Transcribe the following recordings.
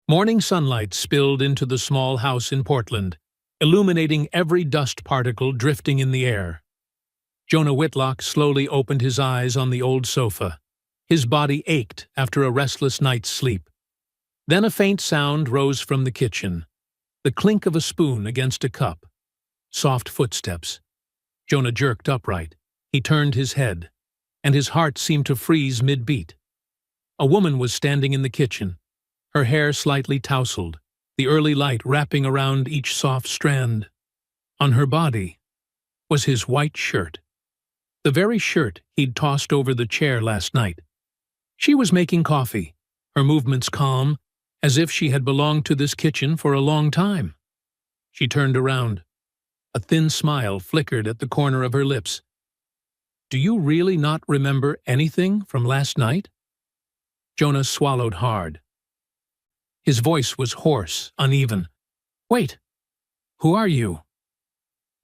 Morning sunlight spilled into the small house in Portland, illuminating every dust particle drifting in the air. Jonah Whitlock slowly opened his eyes on the old sofa. His body ached after a restless night's sleep. Then a faint sound rose from the kitchen, the clink of a spoon against a cup. Soft footsteps. Jonah jerked upright. He turned his head, and his heart seemed to freeze mid-beat. A woman was standing in the kitchen, her hair slightly tousled, the early light wrapping around each soft strand. On her body was his white shirt, the very shirt he'd tossed over the chair last night. She was making coffee, her movements calm, as if she had belonged to this kitchen for a long time. She turned around. A thin smile flickered at the corner of her lips. "Do you really not remember anything from last night?" Jonah swallowed hard. His voice was hoarse, uneven. "Wait, who are you?"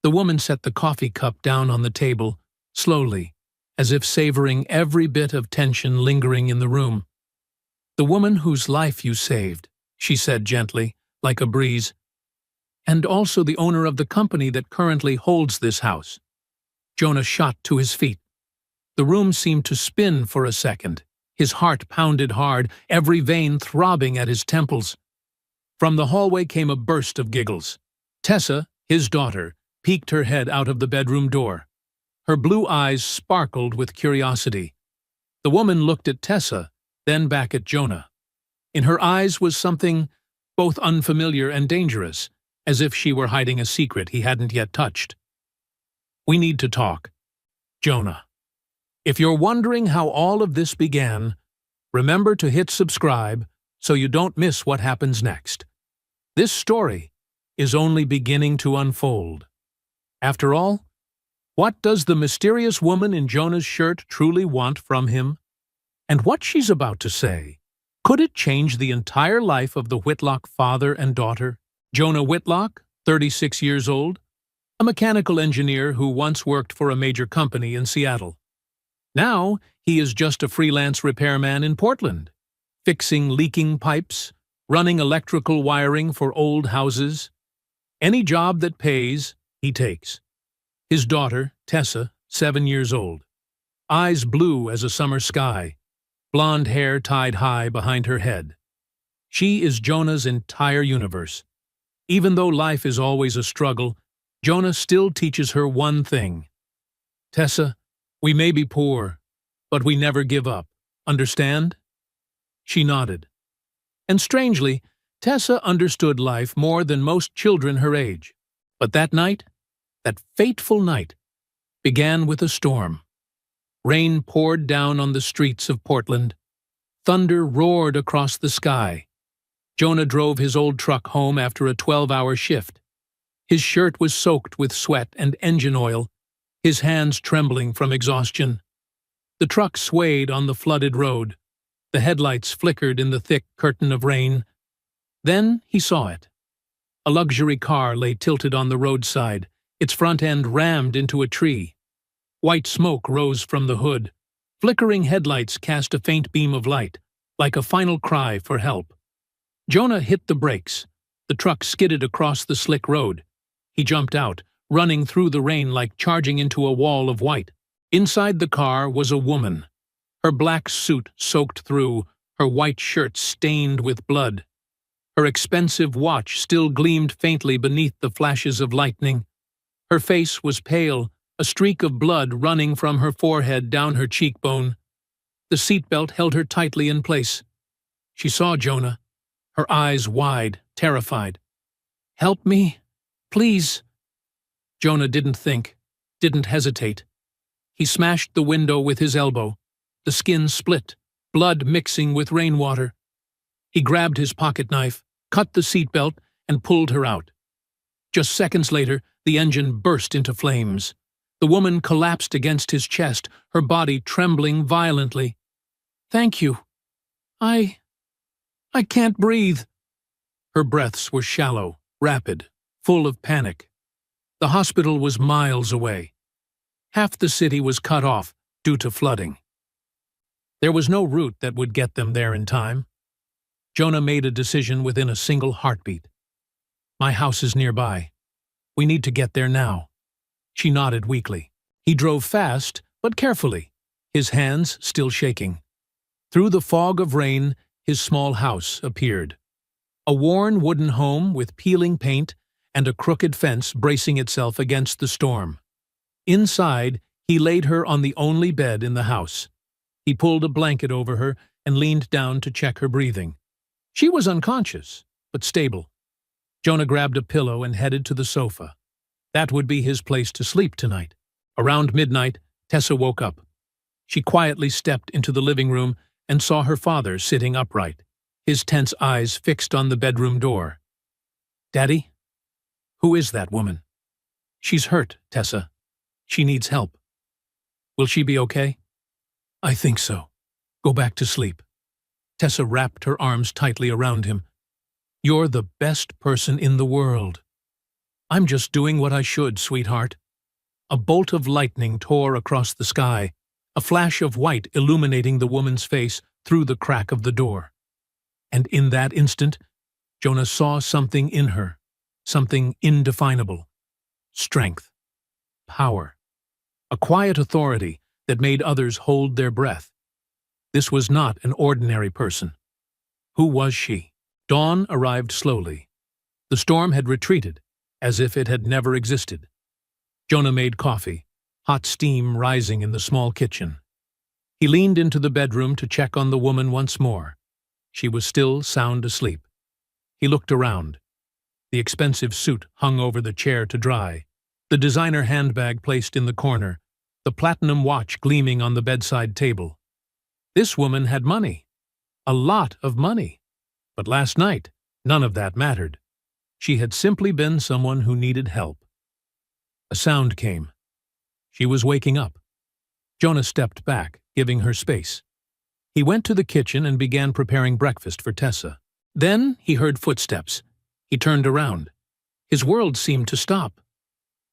The woman set the coffee cup down on the table, slowly, as if savoring every bit of tension lingering in the room. "The woman whose life you saved," she said gently, like a breeze. "And also the owner of the company that currently holds this house." Jonah shot to his feet. The room seemed to spin for a second. His heart pounded hard, every vein throbbing at his temples. From the hallway came a burst of giggles. Tessa, his daughter, peeked her head out of the bedroom door. Her blue eyes sparkled with curiosity. The woman looked at Tessa, then back at Jonah. In her eyes was something both unfamiliar and dangerous, as if she were hiding a secret he hadn't yet touched. "We need to talk, Jonah. If you're wondering how all of this began, remember to hit subscribe so you don't miss what happens next. This story is only beginning to unfold. After all, what does the mysterious woman in Jonah's shirt truly want from him? And what she's about to say, could it change the entire life of the Whitlock father and daughter? Jonah Whitlock, 36 years old, a mechanical engineer who once worked for a major company in Seattle. Now, he is just a freelance repairman in Portland, fixing leaking pipes, running electrical wiring for old houses. Any job that pays, he takes. His daughter, Tessa, 7 years old, eyes blue as a summer sky, blonde hair tied high behind her head. She is Jonah's entire universe. Even though life is always a struggle, Jonah still teaches her one thing. "Tessa, we may be poor, but we never give up. Understand?" She nodded. And strangely, Tessa understood life more than most children her age. But that night, that fateful night, began with a storm. Rain poured down on the streets of Portland. Thunder roared across the sky. Jonah drove his old truck home after a 12-hour shift. His shirt was soaked with sweat and engine oil, his hands trembling from exhaustion. The truck swayed on the flooded road. The headlights flickered in the thick curtain of rain. Then he saw it. A luxury car lay tilted on the roadside, its front end rammed into a tree. White smoke rose from the hood. Flickering headlights cast a faint beam of light, like a final cry for help. Jonah hit the brakes. The truck skidded across the slick road. He jumped out, running through the rain like charging into a wall of white. Inside the car was a woman, her black suit soaked through, her white shirt stained with blood. Her expensive watch still gleamed faintly beneath the flashes of lightning. Her face was pale, a streak of blood running from her forehead down her cheekbone. The seatbelt held her tightly in place. She saw Jonah, her eyes wide, terrified. "Help me, please." Jonah didn't think, didn't hesitate. He smashed the window with his elbow. The skin split, blood mixing with rainwater. He grabbed his pocket knife, cut the seatbelt, and pulled her out. Just seconds later, the engine burst into flames. The woman collapsed against his chest, her body trembling violently. "Thank you. I can't breathe." Her breaths were shallow, rapid, full of panic. The hospital was miles away. Half the city was cut off due to flooding. There was no route that would get them there in time. Jonah made a decision within a single heartbeat. My house is nearby. We need to get there now. She nodded weakly. He drove fast, but carefully, his hands still shaking. Through the fog of rain, his small house appeared. A worn wooden home with peeling paint and a crooked fence bracing itself against the storm. Inside, he laid her on the only bed in the house. He pulled a blanket over her and leaned down to check her breathing. She was unconscious, but stable. Jonah grabbed a pillow and headed to the sofa. That would be his place to sleep tonight. Around midnight, Tessa woke up. She quietly stepped into the living room and saw her father sitting upright, his tense eyes fixed on the bedroom door. "Daddy? Who is that woman?" "She's hurt, Tessa. She needs help." "Will she be okay?" "I think so. Go back to sleep." Tessa wrapped her arms tightly around him. "You're the best person in the world." "I'm just doing what I should, sweetheart." A bolt of lightning tore across the sky, a flash of white illuminating the woman's face through the crack of the door. And in that instant, Jonah saw something in her, something indefinable. Strength. Power. A quiet authority that made others hold their breath. This was not an ordinary person. Who was she? Dawn arrived slowly. The storm had retreated, as if it had never existed. Jonah made coffee, hot steam rising in the small kitchen. He leaned into the bedroom to check on the woman once more. She was still sound asleep. He looked around. The expensive suit hung over the chair to dry, the designer handbag placed in the corner, the platinum watch gleaming on the bedside table. This woman had money. A lot of money. But last night, none of that mattered. She had simply been someone who needed help. A sound came. She was waking up. Jonah stepped back, giving her space. He went to the kitchen and began preparing breakfast for Tessa. Then he heard footsteps. He turned around. His world seemed to stop.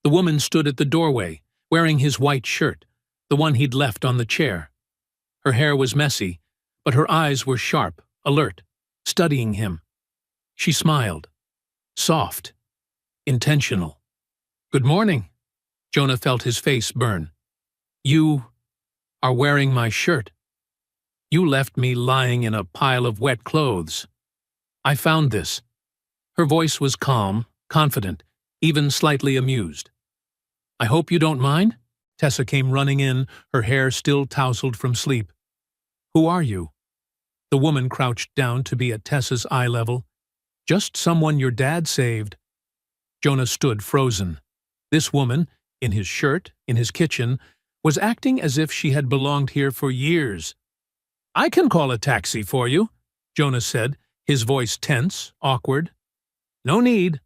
The woman stood at the doorway, wearing his white shirt, the one he'd left on the chair. Her hair was messy, but her eyes were sharp, alert, studying him. She smiled. Soft. Intentional. "Good morning." Jonah felt his face burn. "You are wearing my shirt. You left me lying in a pile of wet clothes. I found this." Her voice was calm, confident, even slightly amused. "I hope you don't mind?" Tessa came running in, her hair still tousled from sleep. "Who are you?" The woman crouched down to be at Tessa's eye level. "Just someone your dad saved." Jonah stood frozen. This woman, in his shirt, in his kitchen, was acting as if she had belonged here for years. "I can call a taxi for you," Jonah said, his voice tense, awkward. "No need.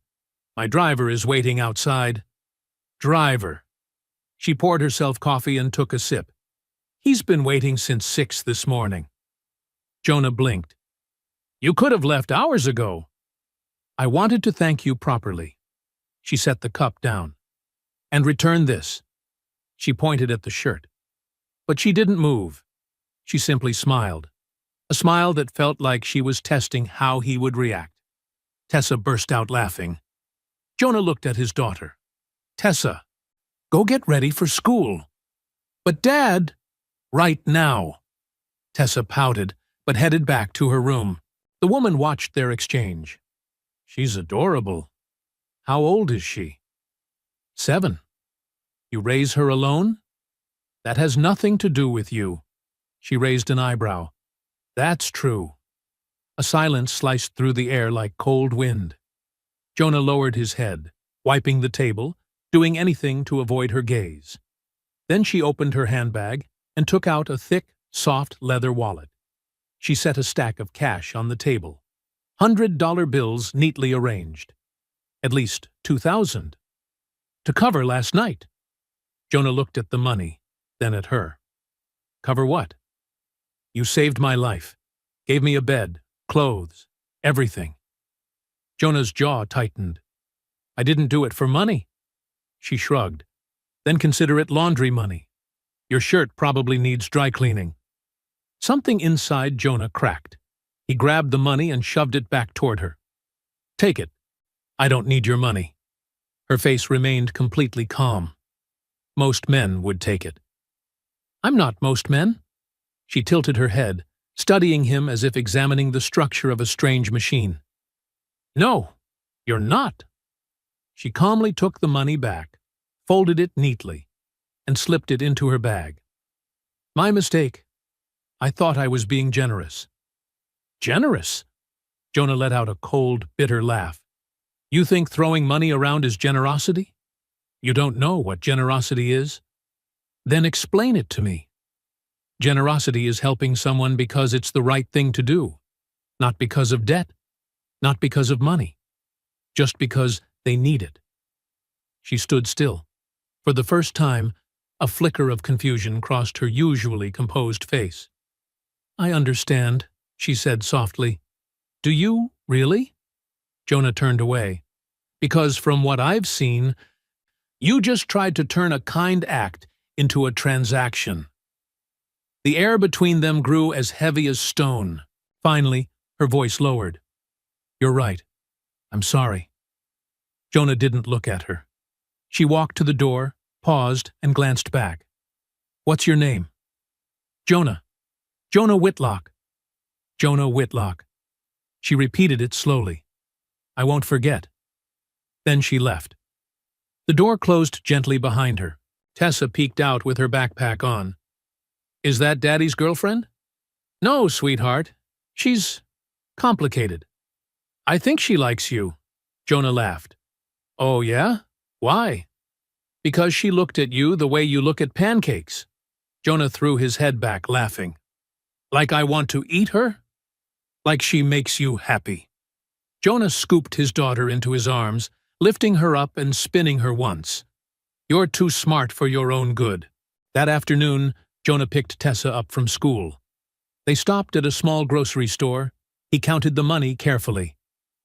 My driver is waiting outside." "Driver." She poured herself coffee and took a sip. "He's been waiting since 6 this morning." Jonah blinked. "You could have left hours ago." "I wanted to thank you properly." She set the cup down. "And return this." She pointed at the shirt. But she didn't move. She simply smiled. A smile that felt like she was testing how he would react. Tessa burst out laughing. Jonah looked at his daughter. "Tessa, go get ready for school." "But Dad—" "Right now." Tessa pouted, but headed back to her room. The woman watched their exchange. "She's adorable. How old is she?" 7. "You raise her alone?" "That has nothing to do with you." She raised an eyebrow. "That's true." A silence sliced through the air like cold wind. Jonah lowered his head, wiping the table, doing anything to avoid her gaze. Then she opened her handbag and took out a thick, soft leather wallet. She set a stack of cash on the table. $100 bills neatly arranged. At least 2,000. To cover last night. Jonah looked at the money, then at her. "Cover what?" "You saved my life. Gave me a bed, clothes, everything." Jonah's jaw tightened. "I didn't do it for money." She shrugged. "Then consider it laundry money. Your shirt probably needs dry cleaning." Something inside Jonah cracked. He grabbed the money and shoved it back toward her. "Take it. I don't need your money." Her face remained completely calm. Most men would take it. "I'm not most men." She tilted her head, studying him as if examining the structure of a strange machine. "No, you're not." She calmly took the money back, folded it neatly, and slipped it into her bag. "My mistake. I thought I was being generous." "Generous?" Jonah let out a cold, bitter laugh. "You think throwing money around is generosity? You don't know what generosity is? Then explain it to me." Generosity is helping someone because it's the right thing to do, not because of debt, not because of money, just because they need it. She stood still. For the first time, a flicker of confusion crossed her usually composed face. "I understand," she said softly. "Do you, really?" Jonah turned away. "Because from what I've seen, you just tried to turn a kind act into a transaction." The air between them grew as heavy as stone. Finally, her voice lowered. "You're right. I'm sorry." Jonah didn't look at her. She walked to the door, paused, and glanced back. "What's your name?" "Jonah. Jonah Whitlock." "Jonah Whitlock." She repeated it slowly. "I won't forget." Then she left. The door closed gently behind her. Tessa peeked out with her backpack on. "Is that Daddy's girlfriend?" "No, sweetheart. She's complicated." "I think she likes you." Jonah laughed. "Oh, yeah? Why?" "Because she looked at you the way you look at pancakes." Jonah threw his head back, laughing. "Like I want to eat her? Like she makes you happy." Jonah scooped his daughter into his arms, lifting her up and spinning her once. "You're too smart for your own good." That afternoon, Jonah picked Tessa up from school. They stopped at a small grocery store. He counted the money carefully.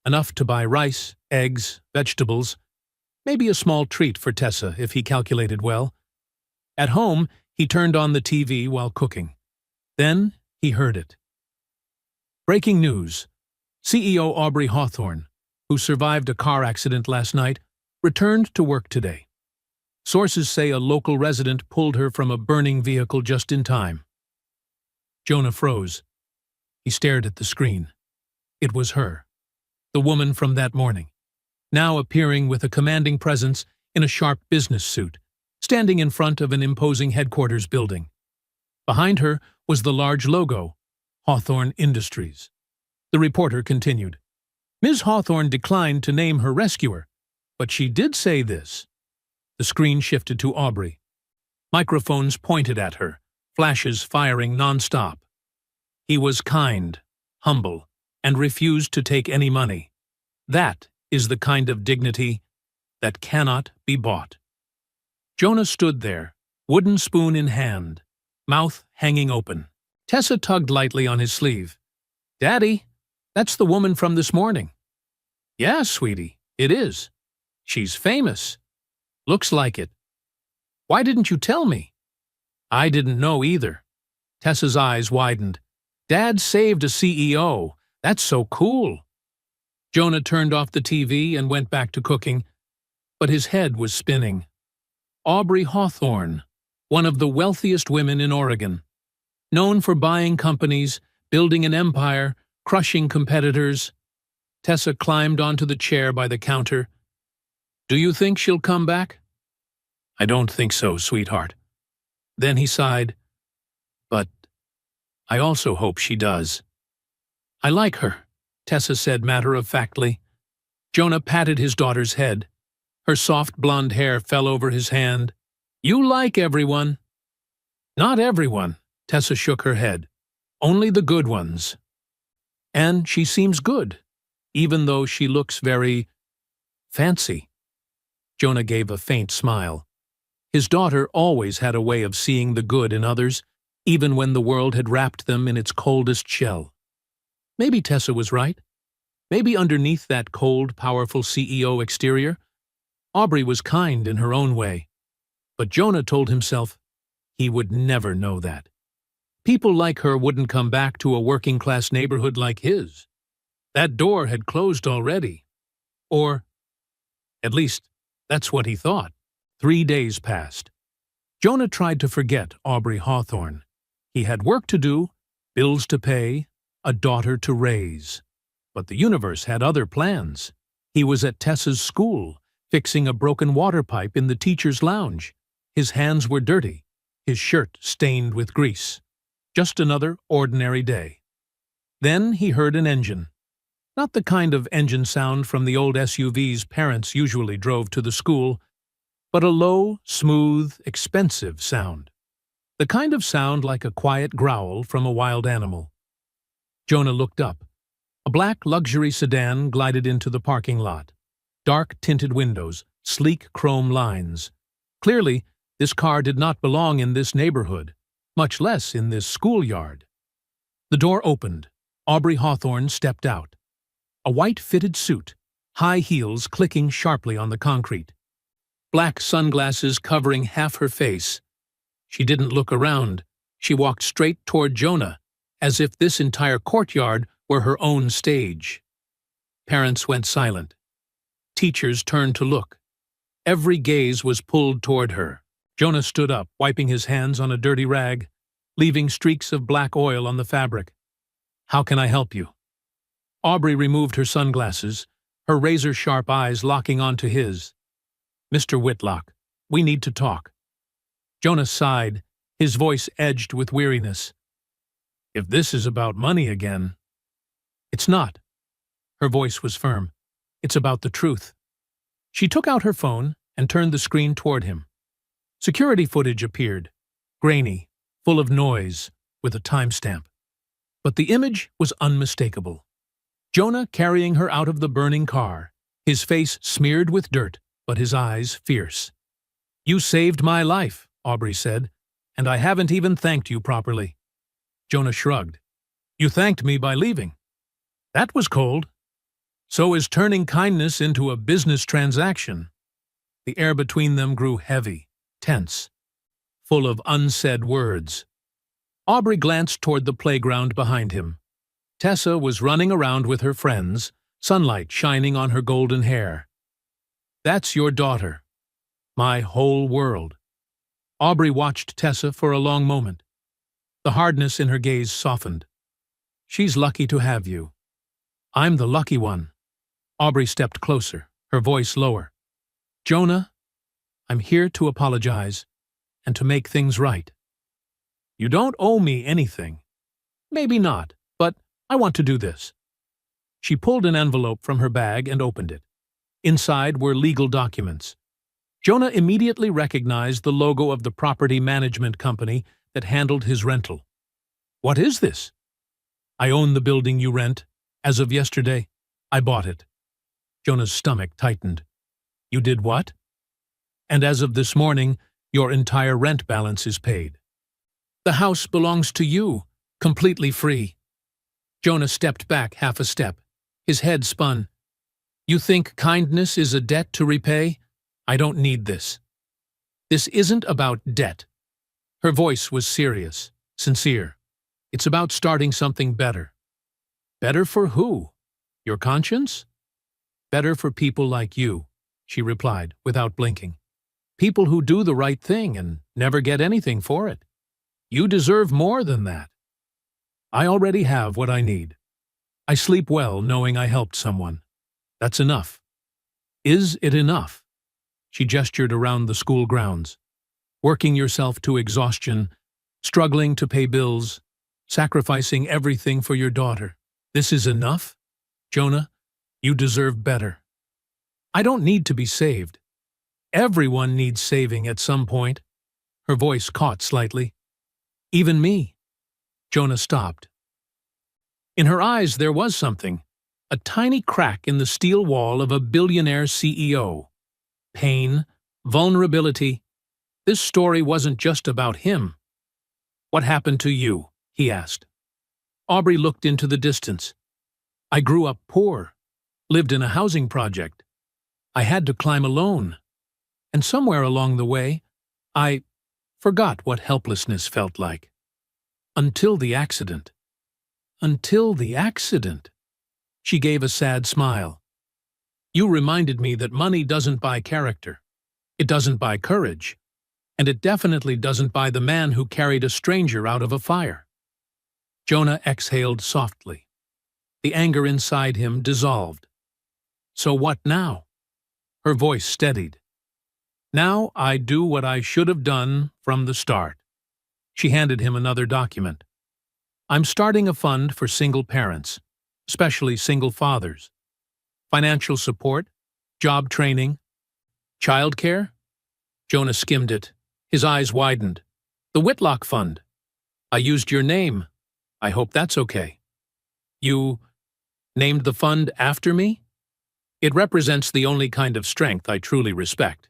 Enough to buy rice, eggs, vegetables, maybe a small treat for Tessa if he calculated well. At home, he turned on the TV while cooking. Then he heard it. Breaking news. CEO Aubrey Hawthorne, who survived a car accident last night, returned to work today. Sources say a local resident pulled her from a burning vehicle just in time. Jonah froze. He stared at the screen. It was her, the woman from that morning, now appearing with a commanding presence in a sharp business suit, standing in front of an imposing headquarters building. Behind her was the large logo, Hawthorne Industries. The reporter continued. Ms. Hawthorne declined to name her rescuer, but she did say this. The screen shifted to Aubrey. Microphones pointed at her, flashes firing non-stop. He was kind, humble, and refused to take any money. That is the kind of dignity that cannot be bought. Jonah stood there, wooden spoon in hand, mouth hanging open. Tessa tugged lightly on his sleeve. "Daddy, that's the woman from this morning." "Yeah, sweetie, it is. She's famous. Looks like it. Why didn't you tell me?" "I didn't know either." Tessa's eyes widened. "Dad saved a CEO. That's so cool." Jonah turned off the TV and went back to cooking, but his head was spinning. Aubrey Hawthorne, one of the wealthiest women in Oregon. Known for buying companies, building an empire, crushing competitors. Tessa climbed onto the chair by the counter. "Do you think she'll come back?" "I don't think so, sweetheart." Then he sighed. "But I also hope she does." "I like her," Tessa said matter-of-factly. Jonah patted his daughter's head. Her soft blonde hair fell over his hand. "You like everyone." "Not everyone," Tessa shook her head. "Only the good ones." "And she seems good, even though she looks very fancy." Jonah gave a faint smile. His daughter always had a way of seeing the good in others, even when the world had wrapped them in its coldest shell. Maybe Tessa was right. Maybe underneath that cold, powerful CEO exterior, Aubrey was kind in her own way. But Jonah told himself he would never know that. People like her wouldn't come back to a working-class neighborhood like his. That door had closed already. Or, at least, that's what he thought. 3 days passed. Jonah tried to forget Aubrey Hawthorne. He had work to do, bills to pay, a daughter to raise. But the universe had other plans. He was at Tessa's school, fixing a broken water pipe in the teacher's lounge. His hands were dirty, his shirt stained with grease. Just another ordinary day. Then he heard an engine. Not the kind of engine sound from the old SUVs parents usually drove to the school, but a low, smooth, expensive sound. The kind of sound like a quiet growl from a wild animal. Jonah looked up. A black luxury sedan glided into the parking lot. Dark tinted windows, sleek chrome lines. Clearly, this car did not belong in this neighborhood, much less in this schoolyard. The door opened. Aubrey Hawthorne stepped out. A white fitted suit, high heels clicking sharply on the concrete. Black sunglasses covering half her face. She didn't look around. She walked straight toward Jonah, as if this entire courtyard were her own stage. Parents went silent. Teachers turned to look. Every gaze was pulled toward her. Jonah stood up, wiping his hands on a dirty rag, leaving streaks of black oil on the fabric. "How can I help you?" Aubrey removed her sunglasses, her razor-sharp eyes locking onto his. "Mr. Whitlock, we need to talk." Jonah sighed, his voice edged with weariness. "If this is about money again—" "It's not." Her voice was firm. "It's about the truth." She took out her phone and turned the screen toward him. Security footage appeared, grainy, full of noise, with a timestamp. But the image was unmistakable. Jonah carrying her out of the burning car, his face smeared with dirt, but his eyes fierce. "You saved my life," Aubrey said, "and I haven't even thanked you properly." Jonah shrugged. "You thanked me by leaving. That was cold. So is turning kindness into a business transaction." The air between them grew heavy, tense, full of unsaid words. Aubrey glanced toward the playground behind him. Tessa was running around with her friends, sunlight shining on her golden hair. "That's your daughter. My whole world." Aubrey watched Tessa for a long moment. The hardness in her gaze softened. "She's lucky to have you. I'm the lucky one." Aubrey stepped closer, her voice lower. "Jonah, I'm here to apologize and to make things right. You don't owe me anything. Maybe not, but I want to do this." She pulled an envelope from her bag and opened it. Inside were legal documents. Jonah immediately recognized the logo of the property management company that handled his rental. "What is this?" "I own the building you rent. As of yesterday, I bought it." Jonah's stomach tightened. "You did what?" "And as of this morning, your entire rent balance is paid. The house belongs to you, completely free." Jonah stepped back half a step. His head spun. "You think kindness is a debt to repay? I don't need this. This isn't about debt." Her voice was serious, sincere. "It's about starting something better." "Better for who? Your conscience?" "Better for people like you," she replied, without blinking. "People who do the right thing and never get anything for it. You deserve more than that." "I already have what I need. I sleep well knowing I helped someone. That's enough." "Is it enough?" She gestured around the school grounds. "Working yourself to exhaustion, struggling to pay bills, sacrificing everything for your daughter. This is enough? Jonah, you deserve better." "I don't need to be saved. Everyone needs saving at some point." Her voice caught slightly. "Even me." Jonah stopped. In her eyes there was something, a tiny crack in the steel wall of a billionaire CEO. Pain, vulnerability. This story wasn't just about him. "What happened to you?" he asked. Aubrey looked into the distance. "I grew up poor, lived in a housing project. I had to climb alone. And somewhere along the way, I forgot what helplessness felt like." Until the accident. Until the accident. She gave a sad smile. You reminded me that money doesn't buy character. It doesn't buy courage. And it definitely doesn't buy the man who carried a stranger out of a fire. Jonah exhaled softly. The anger inside him dissolved. So what now? Her voice steadied. Now I do what I should have done from the start. She handed him another document. I'm starting a fund for single parents, especially single fathers. Financial support, job training, childcare? Jonah skimmed it. His eyes widened. The Whitlock Fund. I used your name. I hope that's okay. You named the fund after me? It represents the only kind of strength I truly respect.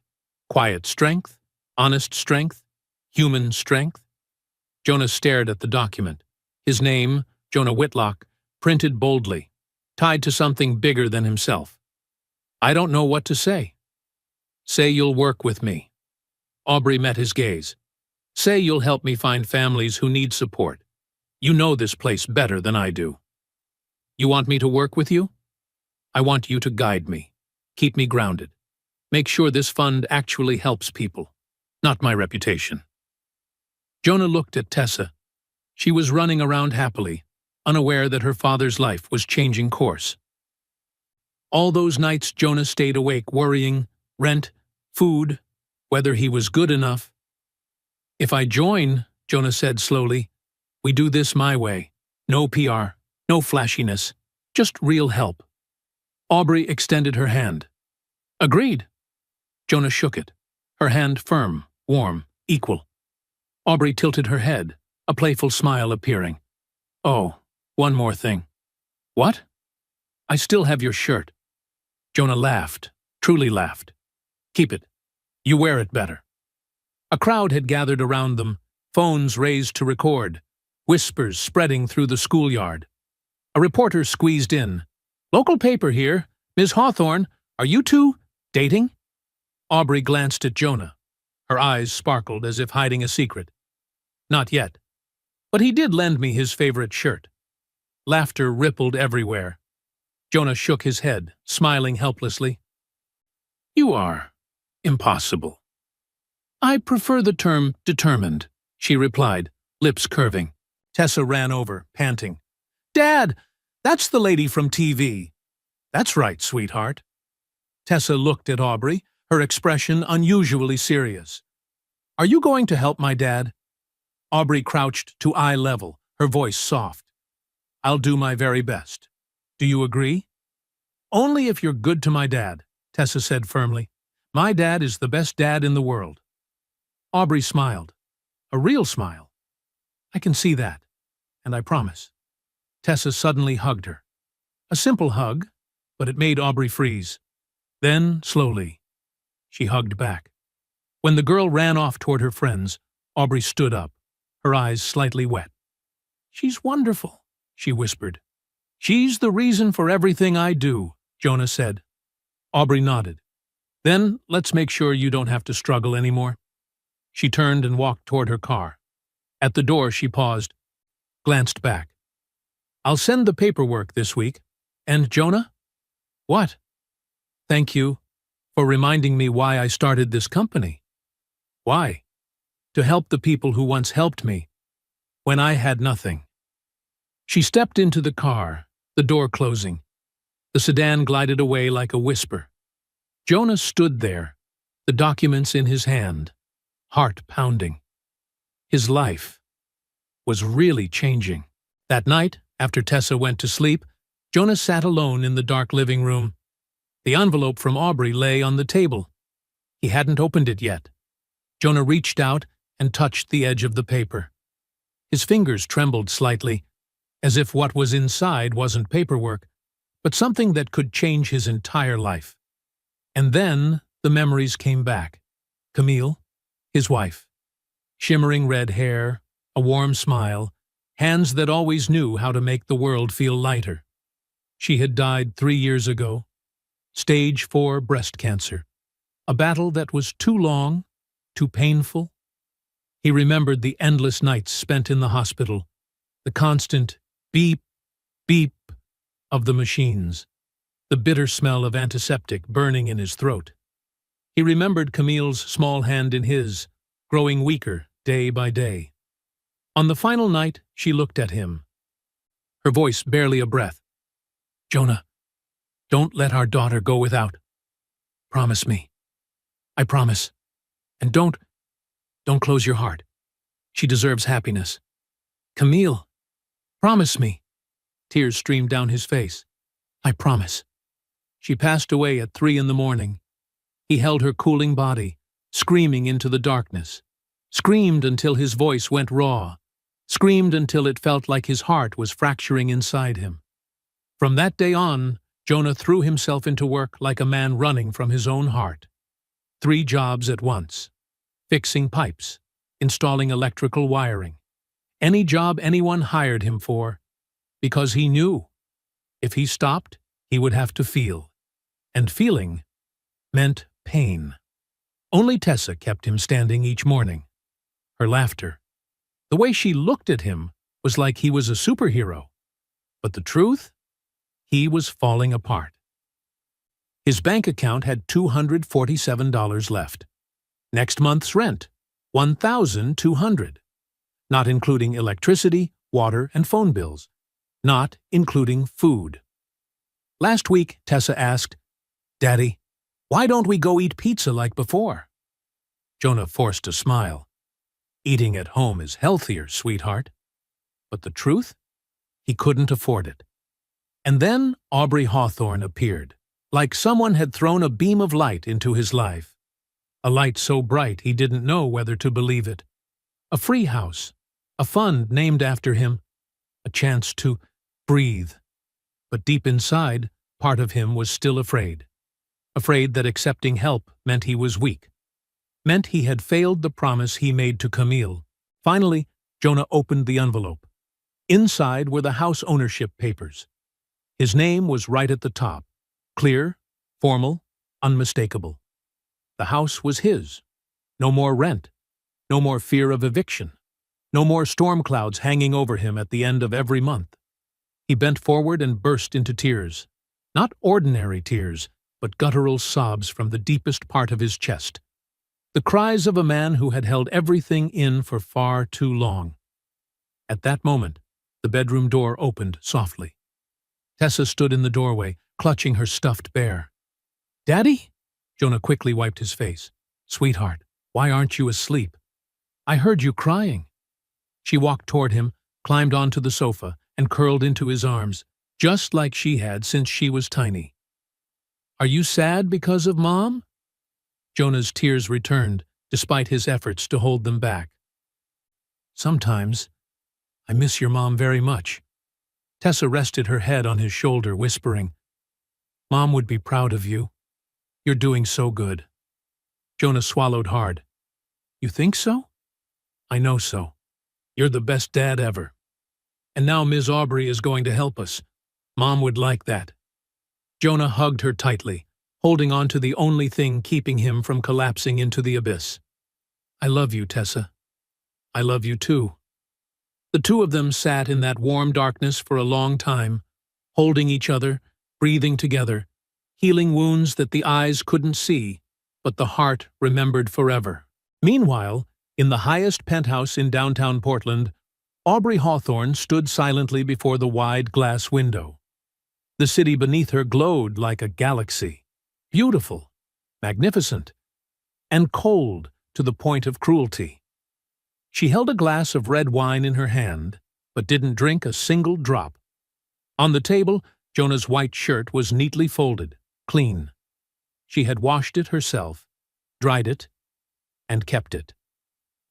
Quiet strength, honest strength, human strength. Jonah stared at the document. His name, Jonah Whitlock, printed boldly, tied to something bigger than himself. I don't know what to say. Say you'll work with me. Aubrey met his gaze. Say you'll help me find families who need support. You know this place better than I do. You want me to work with you? I want you to guide me, keep me grounded. Make sure this fund actually helps people, not my reputation. Jonah looked at Tessa. She was running around happily, unaware that her father's life was changing course. All those nights Jonah stayed awake worrying, rent, food, whether he was good enough. If I join, Jonah said slowly, we do this my way. No PR, no flashiness, just real help. Aubrey extended her hand. Agreed. Jonah shook it, her hand firm, warm, equal. Aubrey tilted her head, a playful smile appearing. Oh, one more thing. What? I still have your shirt. Jonah laughed, truly laughed. Keep it. You wear it better. A crowd had gathered around them, phones raised to record, whispers spreading through the schoolyard. A reporter squeezed in. Local paper here. Ms. Hawthorne, are you two dating? Aubrey glanced at Jonah. Her eyes sparkled as if hiding a secret. Not yet. But he did lend me his favorite shirt. Laughter rippled everywhere. Jonah shook his head, smiling helplessly. You are impossible. I prefer the term determined, she replied, lips curving. Tessa ran over, panting. Dad, that's the lady from TV. That's right, sweetheart. Tessa looked at Aubrey, her expression unusually serious. Are you going to help my dad? Aubrey crouched to eye level, her voice soft. I'll do my very best. Do you agree? Only if you're good to my dad, Tessa said firmly. My dad is the best dad in the world. Aubrey smiled. A real smile. I can see that, and I promise. Tessa suddenly hugged her. A simple hug, but it made Aubrey freeze. Then, slowly, she hugged back. When the girl ran off toward her friends, Aubrey stood up, her eyes slightly wet. She's wonderful, she whispered. She's the reason for everything I do, Jonah said. Aubrey nodded. Then let's make sure you don't have to struggle anymore. She turned and walked toward her car. At the door she paused, glanced back. I'll send the paperwork this week. And Jonah? What? Thank you for reminding me why I started this company. Why? To help the people who once helped me, when I had nothing. She stepped into the car, the door closing. The sedan glided away like a whisper. Jonah stood there, the documents in his hand, heart pounding. His life was really changing. That night, after Tessa went to sleep, Jonah sat alone in the dark living room. The envelope from Aubrey lay on the table. He hadn't opened it yet. Jonah reached out and touched the edge of the paper. His fingers trembled slightly, as if what was inside wasn't paperwork, but something that could change his entire life. And then the memories came back. Camille, his wife. Shimmering red hair, a warm smile, hands that always knew how to make the world feel lighter. She had died 3 years ago. Stage 4 breast cancer. A battle that was too long, too painful, He remembered the endless nights spent in the hospital, the constant beep, beep of the machines, the bitter smell of antiseptic burning in his throat. He remembered Camille's small hand in his, growing weaker day by day. On the final night, she looked at him, her voice barely a breath. "Jonah, don't let our daughter go without. Promise me. I promise. And don't close your heart. She deserves happiness. Camille, promise me." Tears streamed down his face. "I promise." She passed away at 3 a.m. He held her cooling body, screaming into the darkness. Screamed until his voice went raw. Screamed until it felt like his heart was fracturing inside him. From that day on, Jonah threw himself into work like a man running from his own heart. 3 jobs at once. Fixing pipes, installing electrical wiring. Any job anyone hired him for, because he knew if he stopped, he would have to feel. And feeling meant pain. Only Tessa kept him standing each morning. Her laughter. The way she looked at him was like he was a superhero. But the truth? He was falling apart. His bank account had $247 left. Next month's rent, $1,200. Not including electricity, water, and phone bills. Not including food. Last week, Tessa asked, "Daddy, why don't we go eat pizza like before?" Jonah forced a smile. "Eating at home is healthier, sweetheart." But the truth? He couldn't afford it. And then Aubrey Hawthorne appeared, like someone had thrown a beam of light into his life. A light so bright he didn't know whether to believe it. A free house, a fund named after him, a chance to breathe. But deep inside, part of him was still afraid. Afraid that accepting help meant he was weak. Meant he had failed the promise he made to Camille. Finally, Jonah opened the envelope. Inside were the house ownership papers. His name was right at the top. Clear, formal, unmistakable. The house was his. No more rent. No more fear of eviction. No more storm clouds hanging over him at the end of every month. He bent forward and burst into tears. Not ordinary tears, but guttural sobs from the deepest part of his chest. The cries of a man who had held everything in for far too long. At that moment, the bedroom door opened softly. Tessa stood in the doorway, clutching her stuffed bear. "Daddy?" Jonah quickly wiped his face. "Sweetheart, why aren't you asleep? I heard you crying." She walked toward him, climbed onto the sofa, and curled into his arms, just like she had since she was tiny. "Are you sad because of Mom?" Jonah's tears returned, despite his efforts to hold them back. "Sometimes. I miss your mom very much." Tessa rested her head on his shoulder, whispering, "Mom would be proud of you. You're doing so good." Jonah swallowed hard. "You think so?" "I know so. You're the best dad ever. And now Ms. Aubrey is going to help us. Mom would like that." Jonah hugged her tightly, holding on to the only thing keeping him from collapsing into the abyss. "I love you, Tessa. I love you too." The two of them sat in that warm darkness for a long time, holding each other, breathing together, healing wounds that the eyes couldn't see, but the heart remembered forever. Meanwhile, in the highest penthouse in downtown Portland, Aubrey Hawthorne stood silently before the wide glass window. The city beneath her glowed like a galaxy, beautiful, magnificent, and cold to the point of cruelty. She held a glass of red wine in her hand, but didn't drink a single drop. On the table, Jonah's white shirt was neatly folded, clean. She had washed it herself, dried it, and kept it.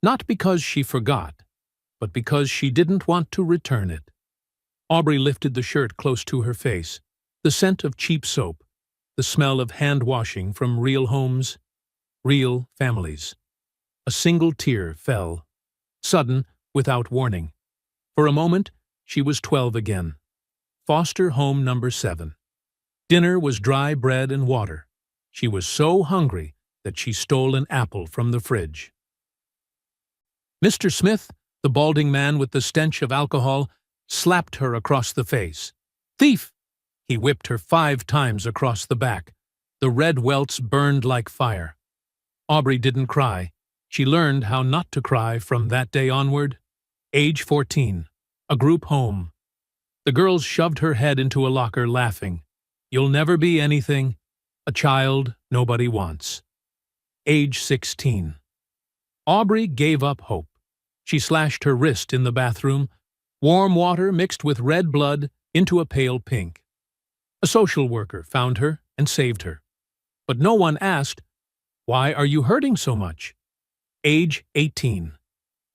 Not because she forgot, but because she didn't want to return it. Aubrey lifted the shirt close to her face, the scent of cheap soap, the smell of hand-washing from real homes, real families. A single tear fell, sudden, without warning. For a moment, she was 12 again. Foster home number 7. Dinner was dry bread and water. She was so hungry that she stole an apple from the fridge. Mr. Smith, the balding man with the stench of alcohol, slapped her across the face. "Thief!" He whipped her 5 times across the back. The red welts burned like fire. Aubrey didn't cry. She learned how not to cry from that day onward. Age 14. A group home. The girls shoved her head into a locker, laughing. "You'll never be anything. A child nobody wants." Age 16. Aubrey gave up hope. She slashed her wrist in the bathroom, warm water mixed with red blood into a pale pink. A social worker found her and saved her. But no one asked, "Why are you hurting so much?" Age 18.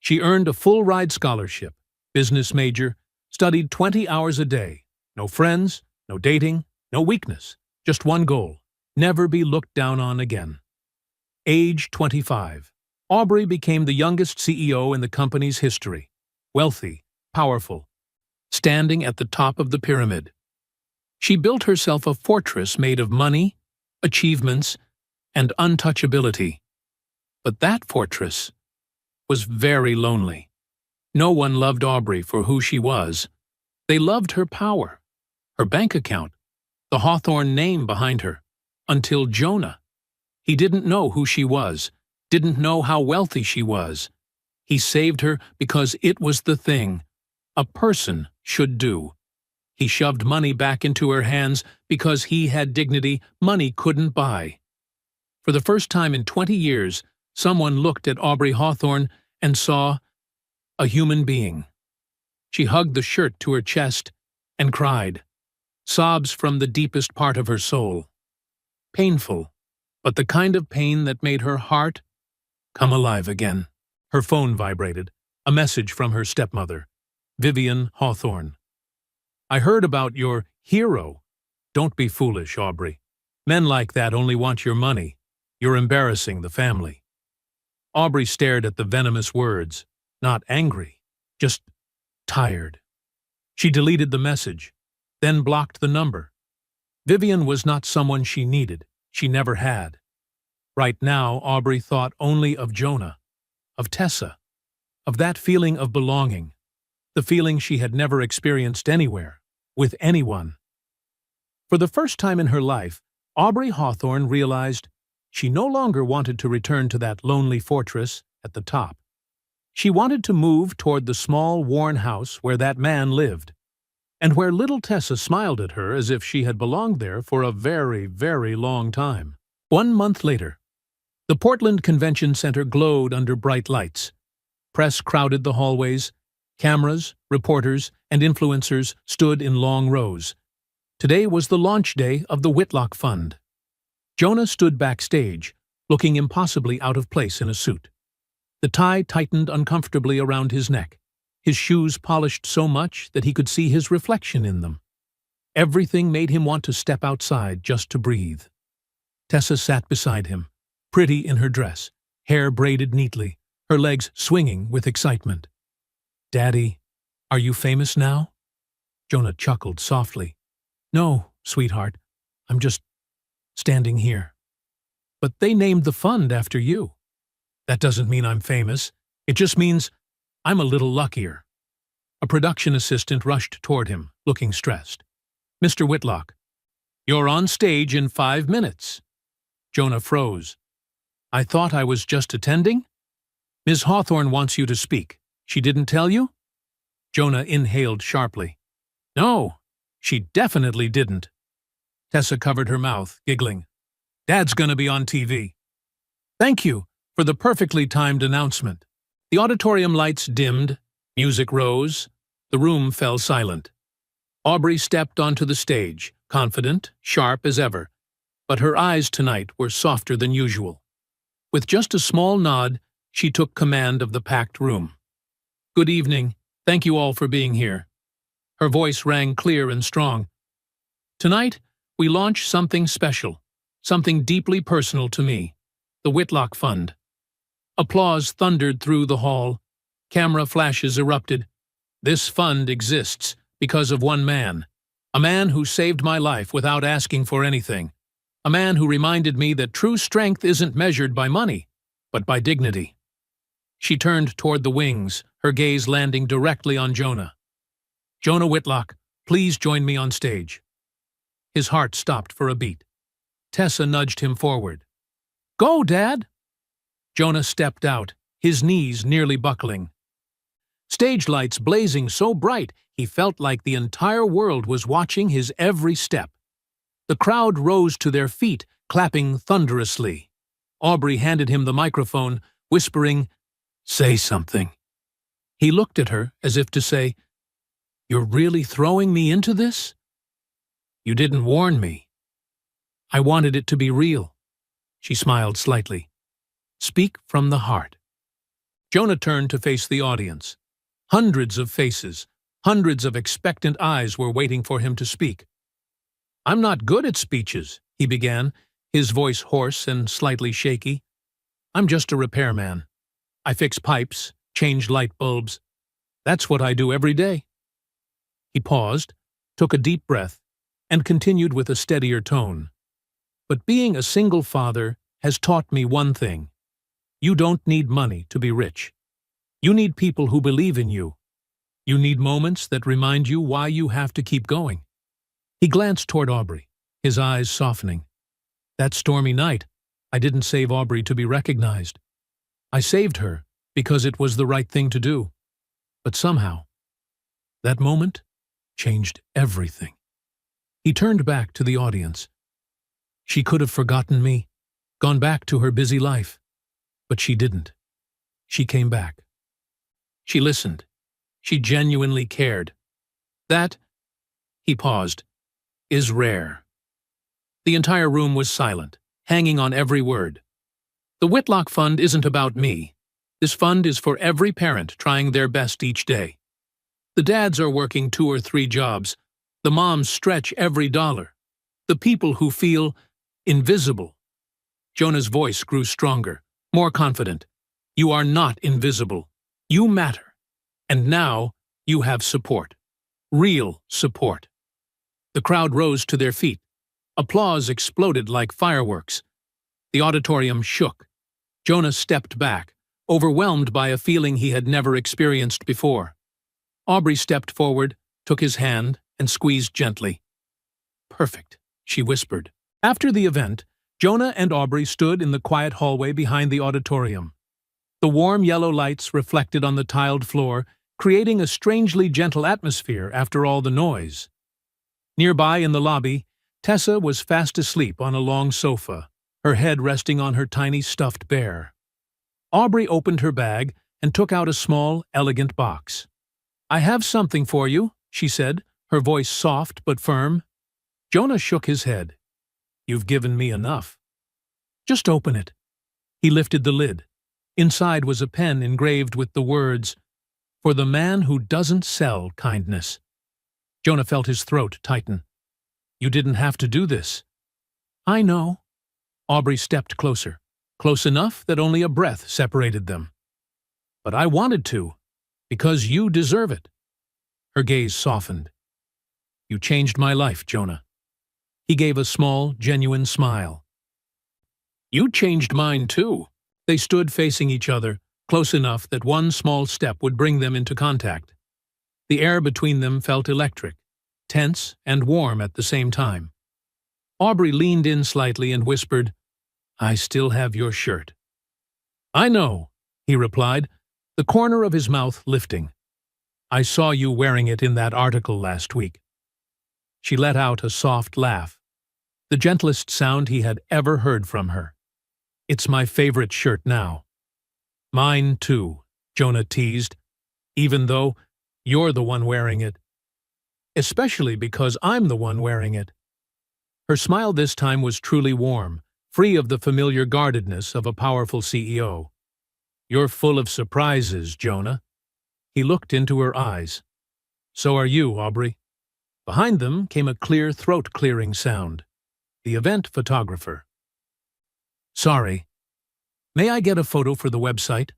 She earned a full-ride scholarship, business major, studied 20 hours a day. No friends, no dating, no weakness, just one goal: never be looked down on again. Age 25. Aubrey became the youngest CEO in the company's history. Wealthy, powerful, standing at the top of the pyramid. She built herself a fortress made of money, achievements, and untouchability. But that fortress was very lonely. No one loved Aubrey for who she was. They loved her power, her bank account, the Hawthorne name behind her, until Jonah. He didn't know who she was, didn't know how wealthy she was. He saved her because it was the thing a person should do. He shoved money back into her hands because he had dignity money couldn't buy. For the first time in 20 years, someone looked at Aubrey Hawthorne and saw a human being. She hugged the shirt to her chest and cried, sobs from the deepest part of her soul. Painful, but the kind of pain that made her heart come alive again. Her phone vibrated, a message from her stepmother, Vivian Hawthorne. "I heard about your hero." "Don't be foolish, Aubrey. Men like that only want your money. You're embarrassing the family." Aubrey stared at the venomous words, not angry, just tired. She deleted the message, then blocked the number. Vivian was not someone she needed. She never had. Right now, Aubrey thought only of Jonah, of Tessa, of that feeling of belonging, the feeling she had never experienced anywhere, with anyone. For the first time in her life, Aubrey Hawthorne realized she no longer wanted to return to that lonely fortress at the top. She wanted to move toward the small, worn house where that man lived, and where little Tessa smiled at her as if she had belonged there for a very, very long time. 1 month later, the Portland Convention Center glowed under bright lights. Press crowded the hallways. Cameras, reporters, and influencers stood in long rows. Today was the launch day of the Whitlock Fund. Jonah stood backstage, looking impossibly out of place in a suit. The tie tightened uncomfortably around his neck, his shoes polished so much that he could see his reflection in them. Everything made him want to step outside just to breathe. Tessa sat beside him, pretty in her dress, hair braided neatly, her legs swinging with excitement. "Daddy, are you famous now?" Jonah chuckled softly. "No, sweetheart, I'm just standing here." "But they named the fund after you." "That doesn't mean I'm famous. It just means I'm a little luckier." A production assistant rushed toward him, looking stressed. "Mr. Whitlock, you're on stage in 5 minutes." Jonah froze. "I thought I was just attending?" "Ms. Hawthorne wants you to speak. She didn't tell you?" Jonah inhaled sharply. "No, she definitely didn't." Tessa covered her mouth, giggling. "Dad's gonna be on TV." "Thank you for the perfectly timed announcement." The auditorium lights dimmed, music rose, the room fell silent. Aubrey stepped onto the stage, confident, sharp as ever, but her eyes tonight were softer than usual. With just a small nod, she took command of the packed room. "Good evening. Thank you all for being here." Her voice rang clear and strong. "Tonight, we launch something special, something deeply personal to me, the Whitlock Fund." Applause thundered through the hall. Camera flashes erupted. "This fund exists because of one man, a man who saved my life without asking for anything, a man who reminded me that true strength isn't measured by money, but by dignity." She turned toward the wings, her gaze landing directly on Jonah. "Jonah Whitlock, please join me on stage." His heart stopped for a beat. Tessa nudged him forward. "Go, Dad!" Jonah stepped out, his knees nearly buckling. Stage lights blazing so bright he felt like the entire world was watching his every step. The crowd rose to their feet, clapping thunderously. Aubrey handed him the microphone, whispering, "Say something." He looked at her as if to say, "You're really throwing me into this?" "You didn't warn me." "I wanted it to be real." She smiled slightly. "Speak from the heart." Jonah turned to face the audience. Hundreds of faces, hundreds of expectant eyes were waiting for him to speak. "I'm not good at speeches," he began, his voice hoarse and slightly shaky. "I'm just a repairman. I fix pipes, change light bulbs. That's what I do every day." He paused, took a deep breath, and continued with a steadier tone. "But being a single father has taught me one thing. You don't need money to be rich. You need people who believe in you. You need moments that remind you why you have to keep going." He glanced toward Aubrey, his eyes softening. "That stormy night, I didn't save Aubrey to be recognized. I saved her because it was the right thing to do. But somehow, that moment changed everything." He turned back to the audience. "She could have forgotten me, gone back to her busy life. But she didn't. She came back. She listened. She genuinely cared. That," he paused, "is rare." The entire room was silent, hanging on every word. "The Whitlock Fund isn't about me. This fund is for every parent trying their best each day. The dads are working 2 or 3 jobs. The moms stretch every dollar. The people who feel invisible." Jonah's voice grew stronger, more confident. "You are not invisible. You matter. And now you have support. Real support." The crowd rose to their feet. Applause exploded like fireworks. The auditorium shook. Jonah stepped back, overwhelmed by a feeling he had never experienced before. Aubrey stepped forward, took his hand, and squeezed gently. "Perfect," she whispered. After the event, Jonah and Aubrey stood in the quiet hallway behind the auditorium. The warm yellow lights reflected on the tiled floor, creating a strangely gentle atmosphere after all the noise. Nearby in the lobby, Tessa was fast asleep on a long sofa, her head resting on her tiny stuffed bear. Aubrey opened her bag and took out a small, elegant box. "I have something for you," she said, her voice soft but firm. Jonah shook his head. "You've given me enough." "Just open it." He lifted the lid. Inside was a pen engraved with the words, "For the man who doesn't sell kindness." Jonah felt his throat tighten. "You didn't have to do this." "I know." Aubrey stepped closer, close enough that only a breath separated them. "But I wanted to, because you deserve it." Her gaze softened. "You changed my life, Jonah." He gave a small, genuine smile. "You changed mine, too." They stood facing each other, close enough that one small step would bring them into contact. The air between them felt electric, tense and warm at the same time. Aubrey leaned in slightly and whispered, "I still have your shirt." "I know," he replied, the corner of his mouth lifting. "I saw you wearing it in that article last week." She let out a soft laugh, the gentlest sound he had ever heard from her. "It's my favorite shirt now." "Mine too," Jonah teased, "even though you're the one wearing it. Especially because I'm the one wearing it." Her smile this time was truly warm, free of the familiar guardedness of a powerful CEO. "You're full of surprises, Jonah." He looked into her eyes. "So are you, Aubrey." Behind them came a clear throat-clearing sound. The event photographer. "Sorry. May I get a photo for the website?"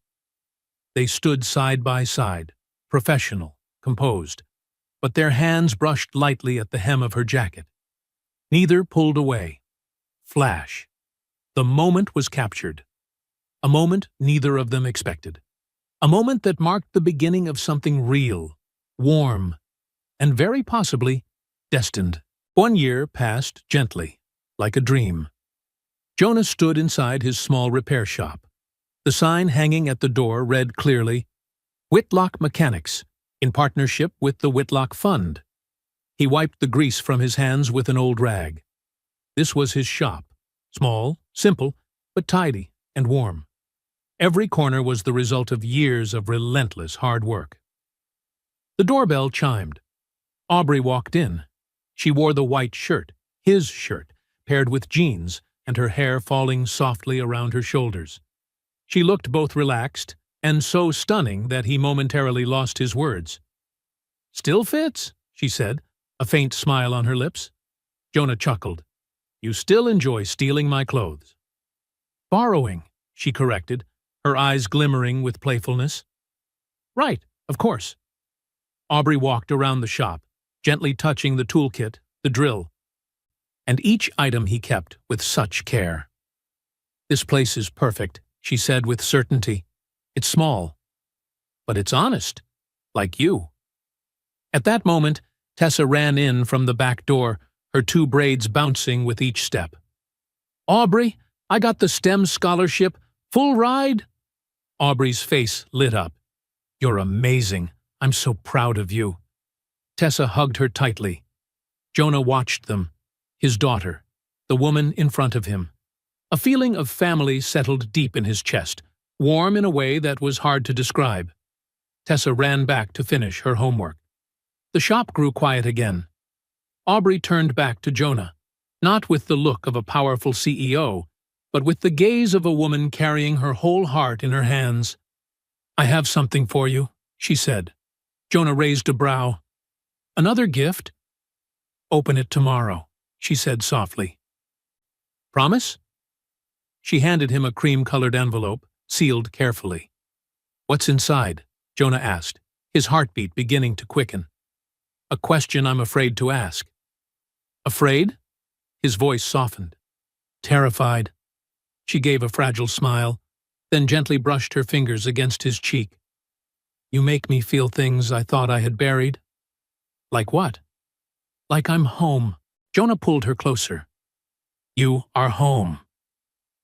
They stood side by side, professional, composed, but their hands brushed lightly at the hem of her jacket. Neither pulled away. Flash. The moment was captured. A moment neither of them expected. A moment that marked the beginning of something real, warm, and very possibly destined. 1 year passed gently, like a dream. Jonah stood inside his small repair shop. The sign hanging at the door read clearly, Whitlock Mechanics, in partnership with the Whitlock Fund. He wiped the grease from his hands with an old rag. This was his shop, small, simple, but tidy and warm. Every corner was the result of years of relentless hard work. The doorbell chimed. Aubrey walked in. She wore the white shirt, his shirt, paired with jeans, and her hair falling softly around her shoulders. She looked both relaxed and so stunning that he momentarily lost his words. "Still fits," she said, a faint smile on her lips. Jonah chuckled. "You still enjoy stealing my clothes." "Borrowing," she corrected, her eyes glimmering with playfulness. "Right, of course." Aubrey walked around the shop, gently touching the toolkit, the drill, and each item he kept with such care. "This place is perfect," she said with certainty. "It's small, but it's honest, like you." At that moment, Tessa ran in from the back door, her 2 braids bouncing with each step. "Aubrey, I got the STEM scholarship. Full ride?" Aubrey's face lit up. "You're amazing. I'm so proud of you." Tessa hugged her tightly. Jonah watched them, his daughter, the woman in front of him. A feeling of family settled deep in his chest, warm in a way that was hard to describe. Tessa ran back to finish her homework. The shop grew quiet again. Aubrey turned back to Jonah, not with the look of a powerful CEO, but with the gaze of a woman carrying her whole heart in her hands. "I have something for you," she said. Jonah raised a brow. "Another gift?" "Open it tomorrow," she said softly. "Promise?" She handed him a cream-colored envelope, sealed carefully. "What's inside?" Jonah asked, his heartbeat beginning to quicken. "A question I'm afraid to ask." "Afraid?" His voice softened. "Terrified." She gave a fragile smile, then gently brushed her fingers against his cheek. "You make me feel things I thought I had buried." "Like what?" "Like I'm home." Jonah pulled her closer. "You are home."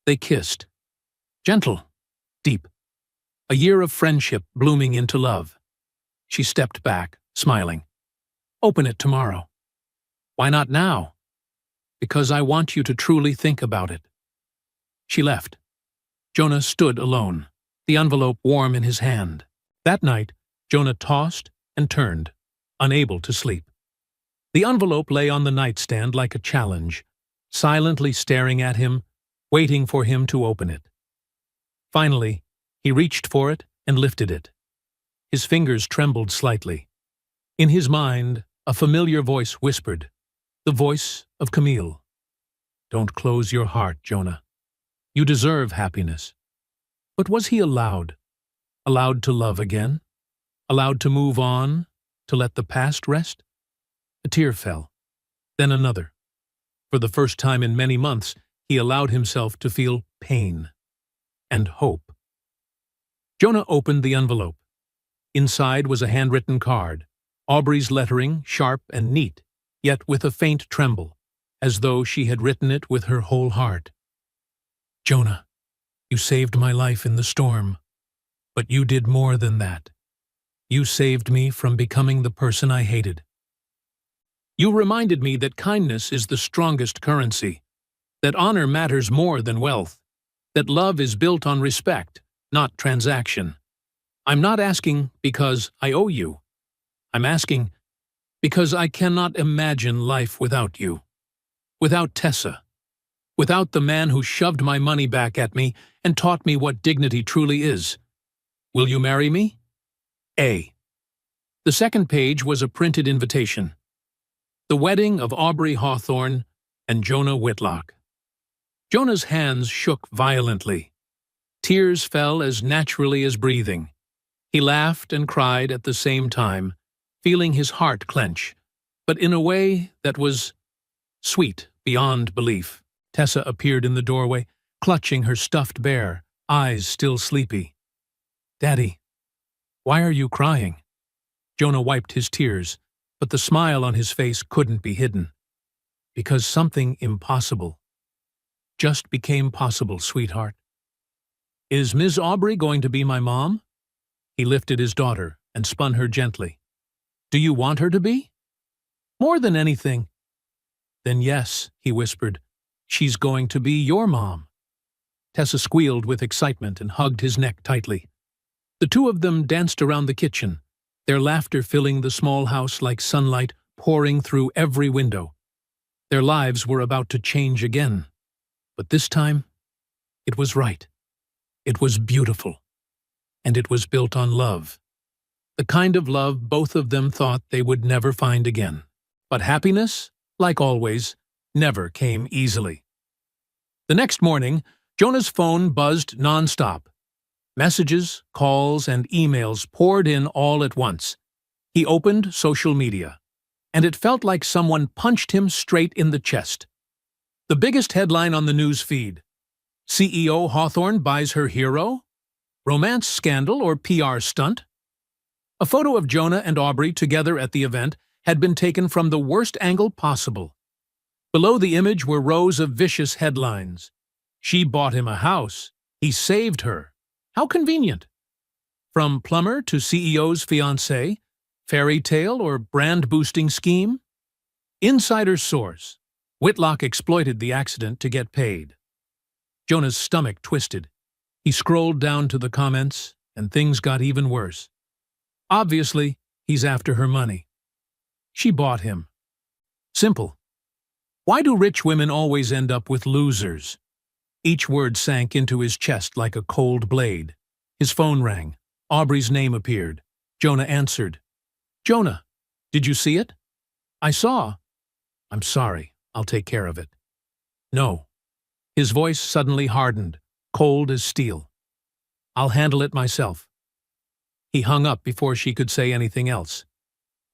They kissed. Gentle, deep. A year of friendship blooming into love. She stepped back, smiling. "Open it tomorrow." "Why not now?" "Because I want you to truly think about it." She left. Jonah stood alone, the envelope warm in his hand. That night, Jonah tossed and turned, unable to sleep. The envelope lay on the nightstand like a challenge, silently staring at him, waiting for him to open it. Finally, he reached for it and lifted it. His fingers trembled slightly. In his mind, a familiar voice whispered, the voice of Camille. "Don't close your heart, Jonah. You deserve happiness." But was he allowed? Allowed to love again? Allowed to move on? To let the past rest? A tear fell. Then another. For the first time in many months, he allowed himself to feel pain and hope. Jonah opened the envelope. Inside was a handwritten card, Aubrey's lettering sharp and neat, yet with a faint tremble, as though she had written it with her whole heart. "Jonah, you saved my life in the storm, but you did more than that. You saved me from becoming the person I hated. You reminded me that kindness is the strongest currency, that honor matters more than wealth, that love is built on respect, not transaction. I'm not asking because I owe you. I'm asking because I cannot imagine life without you, without Tessa, without the man who shoved my money back at me and taught me what dignity truly is. Will you marry me? A." The second page was a printed invitation. The wedding of Aubrey Hawthorne and Jonah Whitlock. Jonah's hands shook violently. Tears fell as naturally as breathing. He laughed and cried at the same time, feeling his heart clench, but in a way that was sweet beyond belief. Tessa appeared in the doorway, clutching her stuffed bear, eyes still sleepy. "Daddy," Why are you crying? Jonah wiped his tears, but the smile on his face couldn't be hidden. Because something impossible just became possible, sweetheart. Is Ms. Aubrey going to be my mom? He lifted his daughter and spun her gently. Do you want her to be? More than anything. Then yes, he whispered. She's going to be your mom. Tessa squealed with excitement and hugged his neck tightly. The two of them danced around the kitchen, their laughter filling the small house like sunlight pouring through every window. Their lives were about to change again. But this time, it was right. It was beautiful. And it was built on love. The kind of love both of them thought they would never find again. But happiness, like always, never came easily. The next morning, Jonah's phone buzzed nonstop. Messages, calls, and emails poured in all at once. He opened social media, and it felt like someone punched him straight in the chest. The biggest headline on the news feed: CEO Hawthorne buys her hero? Romance scandal or PR stunt? A photo of Jonah and Aubrey together at the event had been taken from the worst angle possible. Below the image were rows of vicious headlines. She bought him a house. He saved her. How convenient. From plumber to CEO's fiancé, fairy tale or brand-boosting scheme? Insider source: Whitlock exploited the accident to get paid. Jonah's stomach twisted. He scrolled down to the comments, and things got even worse. Obviously, he's after her money. She bought him. Simple. Why do rich women always end up with losers? Each word sank into his chest like a cold blade. His phone rang. Aubrey's name appeared. Jonah answered. Jonah, did you see it? I saw. I'm sorry. I'll take care of it. No. His voice suddenly hardened, cold as steel. I'll handle it myself. He hung up before she could say anything else.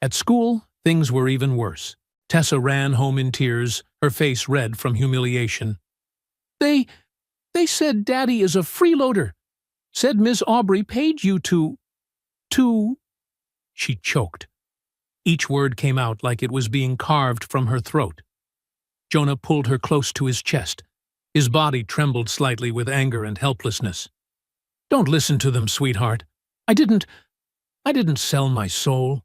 At school, things were even worse. Tessa ran home in tears, her face red from humiliation. They said Daddy is a freeloader. Said Miss Aubrey paid you to... She choked. Each word came out like it was being carved from her throat. Jonah pulled her close to his chest. His body trembled slightly with anger and helplessness. Don't listen to them, sweetheart. I didn't sell my soul.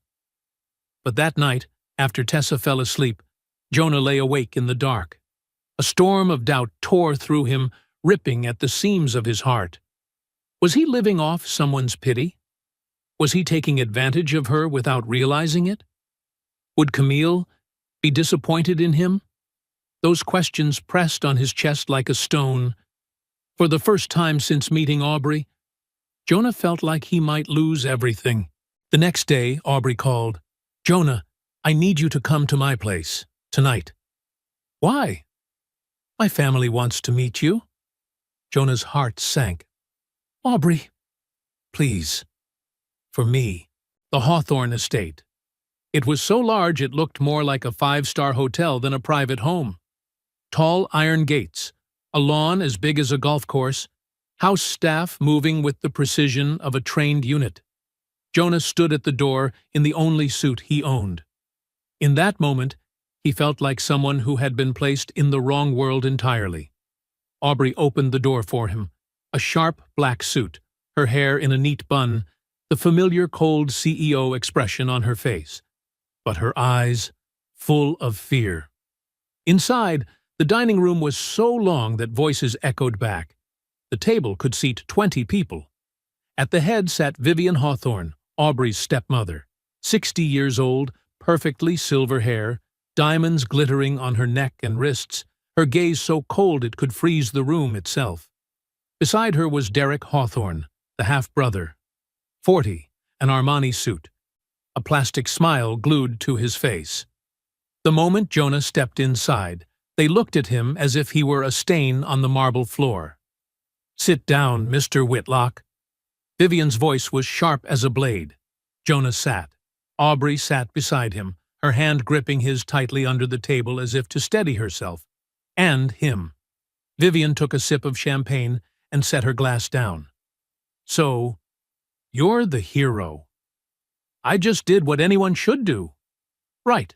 But that night, after Tessa fell asleep, Jonah lay awake in the dark. A storm of doubt tore through him, ripping at the seams of his heart. Was he living off someone's pity? Was he taking advantage of her without realizing it? Would Camille be disappointed in him? Those questions pressed on his chest like a stone. For the first time since meeting Aubrey, Jonah felt like he might lose everything. The next day, Aubrey called. Jonah, I need you to come to my place, tonight. Why? My family wants to meet you. Jonah's heart sank. Aubrey, please. For me, the Hawthorne estate. It was so large it looked more like a 5-star hotel than a private home. Tall iron gates, a lawn as big as a golf course, house staff moving with the precision of a trained unit. Jonah stood at the door in the only suit he owned. In that moment, he felt like someone who had been placed in the wrong world entirely. Aubrey opened the door for him, a sharp black suit, her hair in a neat bun, the familiar cold CEO expression on her face, but her eyes full of fear. Inside, the dining room was so long that voices echoed back. The table could seat 20 people. At the head sat Vivian Hawthorne, Aubrey's stepmother, 60 years old, perfectly silver hair, diamonds glittering on her neck and wrists, her gaze so cold it could freeze the room itself. Beside her was Derek Hawthorne, the half-brother, 40, an Armani suit, a plastic smile glued to his face. The moment Jonah stepped inside, they looked at him as if he were a stain on the marble floor. Sit down, Mr. Whitlock. Vivian's voice was sharp as a blade. Jonah sat. Aubrey sat beside him, her hand gripping his tightly under the table as if to steady herself. And him. Vivian took a sip of champagne and set her glass down. So, You're the hero. I just did what anyone should do. Right.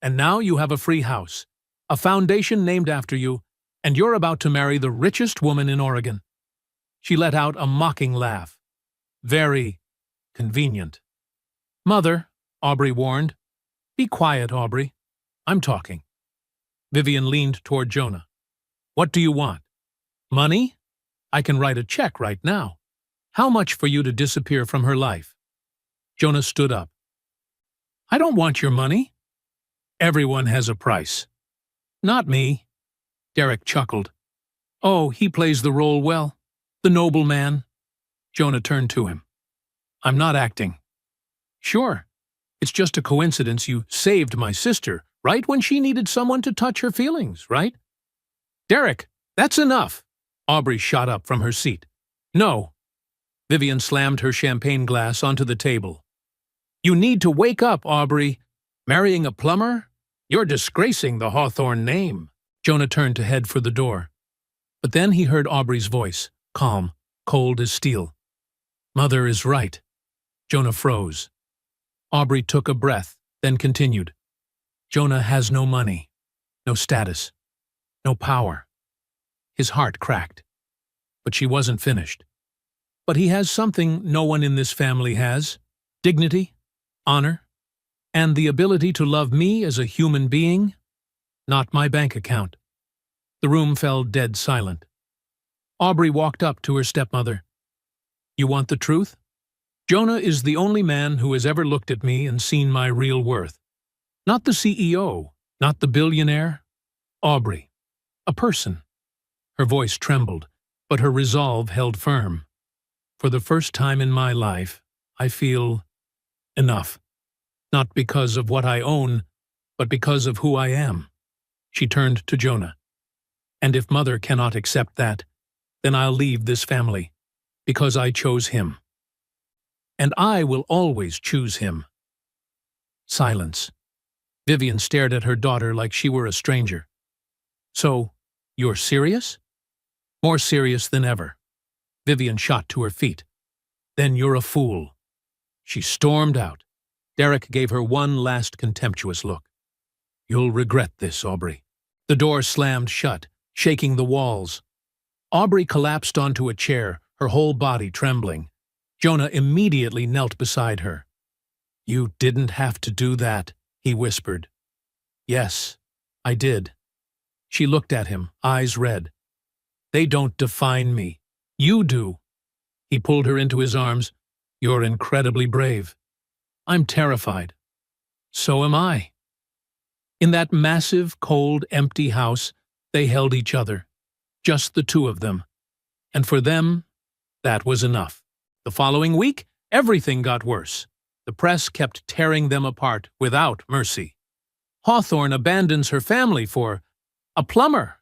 And now you have a free house, a foundation named after you, and you're about to marry the richest woman in Oregon. She let out a mocking laugh. Very convenient. Mother, Aubrey warned. Be quiet, Aubrey. I'm talking. Vivian leaned toward Jonah. What do you want? Money? I can write a check right now. How much for you to disappear from her life? Jonah stood up. I don't want your money. Everyone has a price. Not me. Derek chuckled. Oh, he plays the role well. The nobleman. Jonah turned to him. I'm not acting. Sure. It's just a coincidence you saved my sister right when she needed someone to touch her feelings, right? Derek, that's enough. Aubrey shot up from her seat. No. Vivian slammed her champagne glass onto the table. You need to wake up, Aubrey. Marrying a plumber? You're disgracing the Hawthorne name. Jonah turned to head for the door. But then he heard Aubrey's voice, calm, cold as steel. Mother is right. Jonah froze. Aubrey took a breath, then continued. Jonah has no money, no status, no power. His heart cracked. But she wasn't finished. But he has something no one in this family has. Dignity, honor, and the ability to love me as a human being, not my bank account. The room fell dead silent. Aubrey walked up to her stepmother. You want the truth? Jonah is the only man who has ever looked at me and seen my real worth. Not the CEO, not the billionaire. Aubrey. A person. Her voice trembled, but her resolve held firm. For the first time in my life, I feel enough. Not because of what I own, but because of who I am. She turned to Jonah. And if Mother cannot accept that, then I'll leave this family, because I chose him. And I will always choose him. Silence. Vivian stared at her daughter like she were a stranger. So, you're serious? More serious than ever. Vivian shot to her feet. Then you're a fool. She stormed out. Derek gave her one last contemptuous look. You'll regret this, Aubrey. The door slammed shut, shaking the walls. Aubrey collapsed onto a chair, her whole body trembling. Jonah immediately knelt beside her. You didn't have to do that, he whispered. Yes, I did. She looked at him, eyes red. They don't define me. You do. He pulled her into his arms. You're incredibly brave. I'm terrified. So am I. In that massive, cold, empty house, they held each other. Just the two of them. And for them, that was enough. The following week, everything got worse. The press kept tearing them apart without mercy. Hawthorne abandons her family for a plumber.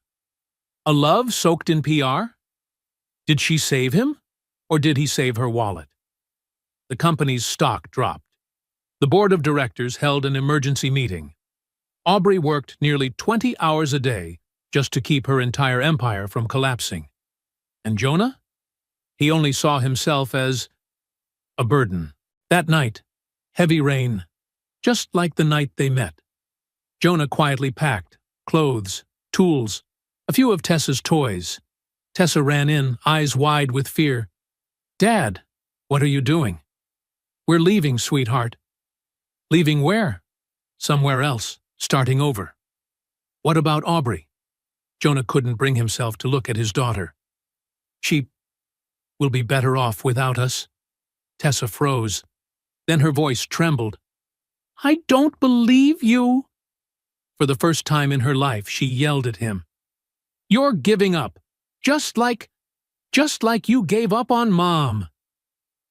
A love soaked in PR? Did she save him, or did he save her wallet? The company's stock dropped. The board of directors held an emergency meeting. Aubrey worked nearly 20 hours a day just to keep her entire empire from collapsing. And Jonah? He only saw himself as a burden. That night, heavy rain, just like the night they met. Jonah quietly packed clothes, tools, a few of Tessa's toys. Tessa ran in, eyes wide with fear. Dad, what are you doing? We're leaving, sweetheart. Leaving where? Somewhere else, starting over. What about Aubrey? Jonah couldn't bring himself to look at his daughter. She will be better off without us. Tessa froze. Then her voice trembled. I don't believe you. For the first time in her life, she yelled at him. You're giving up, just like you gave up on Mom.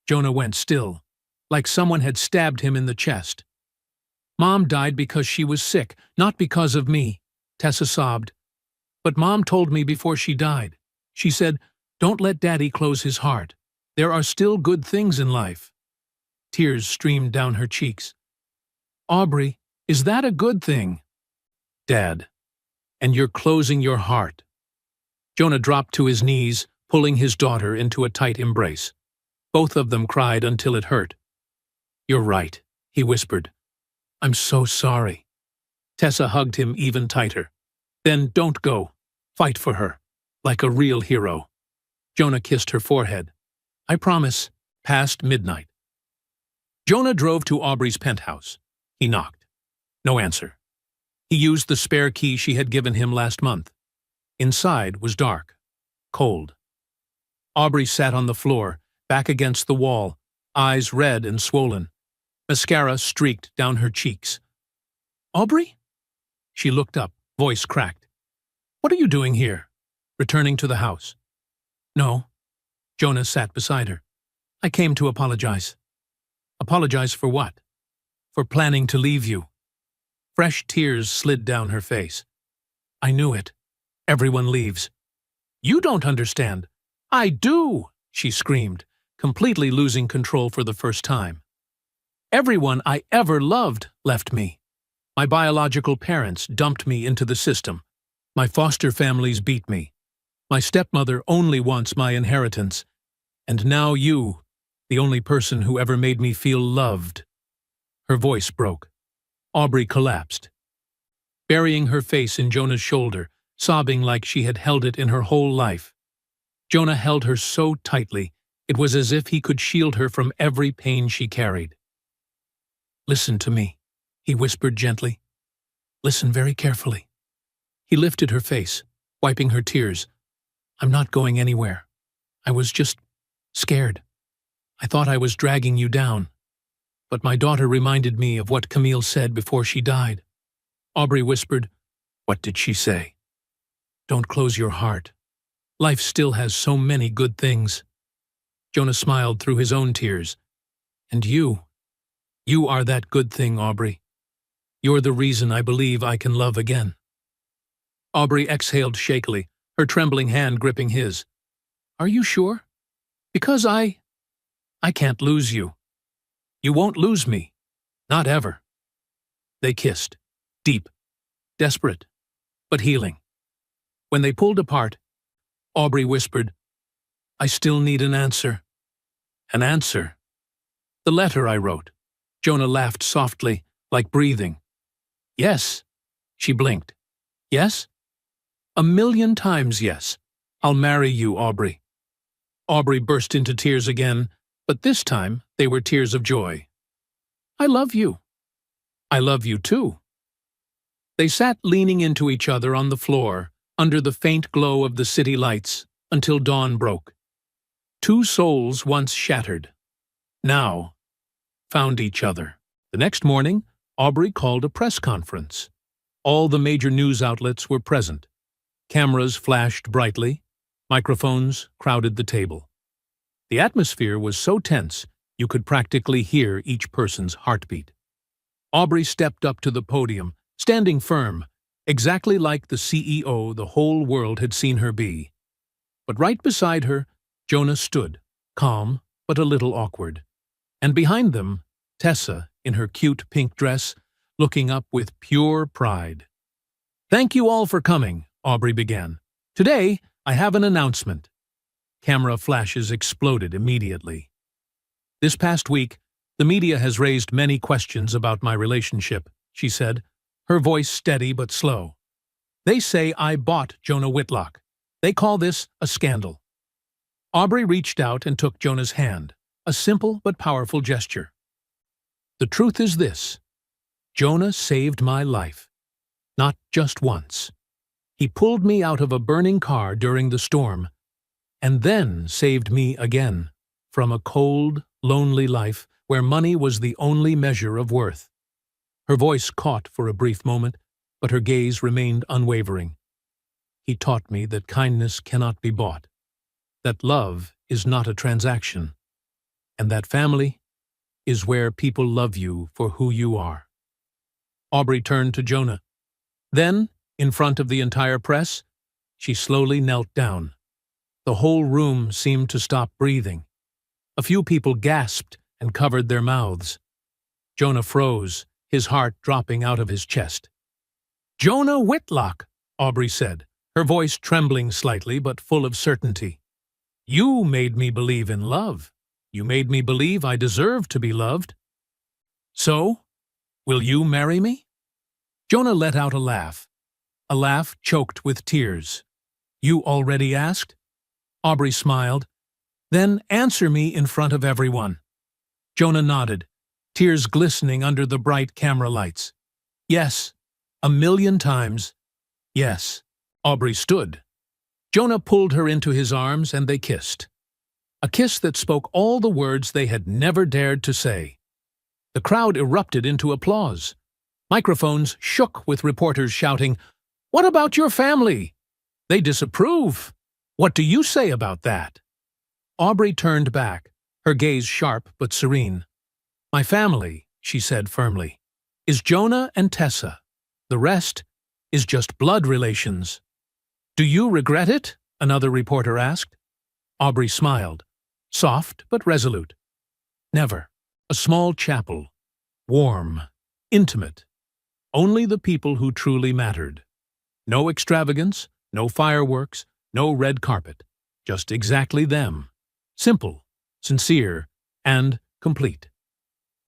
Jonah went still, like someone had stabbed him in the chest. Mom died because she was sick, not because of me, Tessa sobbed. But Mom told me before she died. She said, don't let Daddy close his heart. There are still good things in life. Tears streamed down her cheeks. Aubrey, is that a good thing? Dad, and you're closing your heart. Jonah dropped to his knees, pulling his daughter into a tight embrace. Both of them cried until it hurt. "You're right," he whispered. "I'm so sorry." Tessa hugged him even tighter. "Then don't go. Fight for her, like a real hero." Jonah kissed her forehead. "I promise." Past midnight. Jonah drove to Aubrey's penthouse. He knocked. No answer. He used the spare key she had given him last month. Inside was dark, cold. Aubrey sat on the floor, back against the wall, eyes red and swollen. Mascara streaked down her cheeks. "Aubrey?" She looked up, voice cracked. "What are you doing here?" "Returning to the house." "No." Jonah sat beside her. "I came to apologize." "Apologize for what?" "For planning to leave you." Fresh tears slid down her face. "I knew it. Everyone leaves." "You don't understand." "I do," she screamed, completely losing control for the first time. "Everyone I ever loved left me. My biological parents dumped me into the system. My foster families beat me. My stepmother only wants my inheritance. And now you, the only person who ever made me feel loved." Her voice broke. Aubrey collapsed, burying her face in Jonah's shoulder, sobbing like she had held it in her whole life. Jonah held her so tightly, it was as if he could shield her from every pain she carried. "Listen to me," he whispered gently. "Listen very carefully." He lifted her face, wiping her tears. "I'm not going anywhere. I was just scared. I thought I was dragging you down. But my daughter reminded me of what Camille said before she died." Aubrey whispered, "What did she say?" "Don't close your heart. Life still has so many good things." Jonah smiled through his own tears. "And you are that good thing, Aubrey. You're the reason I believe I can love again." Aubrey exhaled shakily, her trembling hand gripping his. "Are you sure? Because I can't lose you." "You won't lose me. Not ever." They kissed, deep, desperate, but healing. When they pulled apart, Aubrey whispered, "I still need an answer." "An answer?" "The letter I wrote." Jonah laughed softly, like breathing. "Yes." She blinked. "Yes?" "A million times yes. I'll marry you, Aubrey." Aubrey burst into tears again, but this time they were tears of joy. "I love you." "I love you too." They sat leaning into each other on the floor, under the faint glow of the city lights, until dawn broke. Two souls once shattered, now found each other. The next morning, Aubrey called a press conference. All the major news outlets were present. Cameras flashed brightly. Microphones crowded the table. The atmosphere was so tense you could practically hear each person's heartbeat. Aubrey stepped up to the podium, standing firm, exactly like the CEO the whole world had seen her be. But right beside her, Jonah stood, calm but a little awkward. And behind them, Tessa, in her cute pink dress, looking up with pure pride. "Thank you all for coming," Aubrey began. "Today, I have an announcement." Camera flashes exploded immediately. "This past week, the media has raised many questions about my relationship," she said, her voice steady but slow. "They say I bought Jonah Whitlock. They call this a scandal." Aubrey reached out and took Jonah's hand, a simple but powerful gesture. "The truth is this. Jonah saved my life. Not just once. He pulled me out of a burning car during the storm, and then saved me again from a cold, lonely life where money was the only measure of worth." Her voice caught for a brief moment, but her gaze remained unwavering. "He taught me that kindness cannot be bought, that love is not a transaction, and that family is where people love you for who you are." Aubrey turned to Jonah. Then, in front of the entire press, she slowly knelt down. The whole room seemed to stop breathing. A few people gasped and covered their mouths. Jonah froze, his heart dropping out of his chest. "Jonah Whitlock," Aubrey said, her voice trembling slightly but full of certainty. "You made me believe in love. You made me believe I deserved to be loved. So, will you marry me? Jonah let out a laugh choked with tears. You already asked? Aubrey smiled. Then answer me in front of everyone. Jonah nodded, tears glistening under the bright camera lights. Yes, 1,000,000 times. Yes. Aubrey stood. Jonah pulled her into his arms and they kissed. A kiss that spoke all the words they had never dared to say. The crowd erupted into applause. Microphones shook with reporters shouting, "What about your family? They disapprove. What do you say about that?" Aubrey turned back, her gaze sharp but serene. My family, she said firmly, is Jonah and Tessa. The rest is just blood relations. Do you regret it? Another reporter asked. Aubrey smiled, soft but resolute. Never. A small chapel, warm, intimate. Only the people who truly mattered. No extravagance, no fireworks, no red carpet. Just exactly them. Simple, sincere, and complete.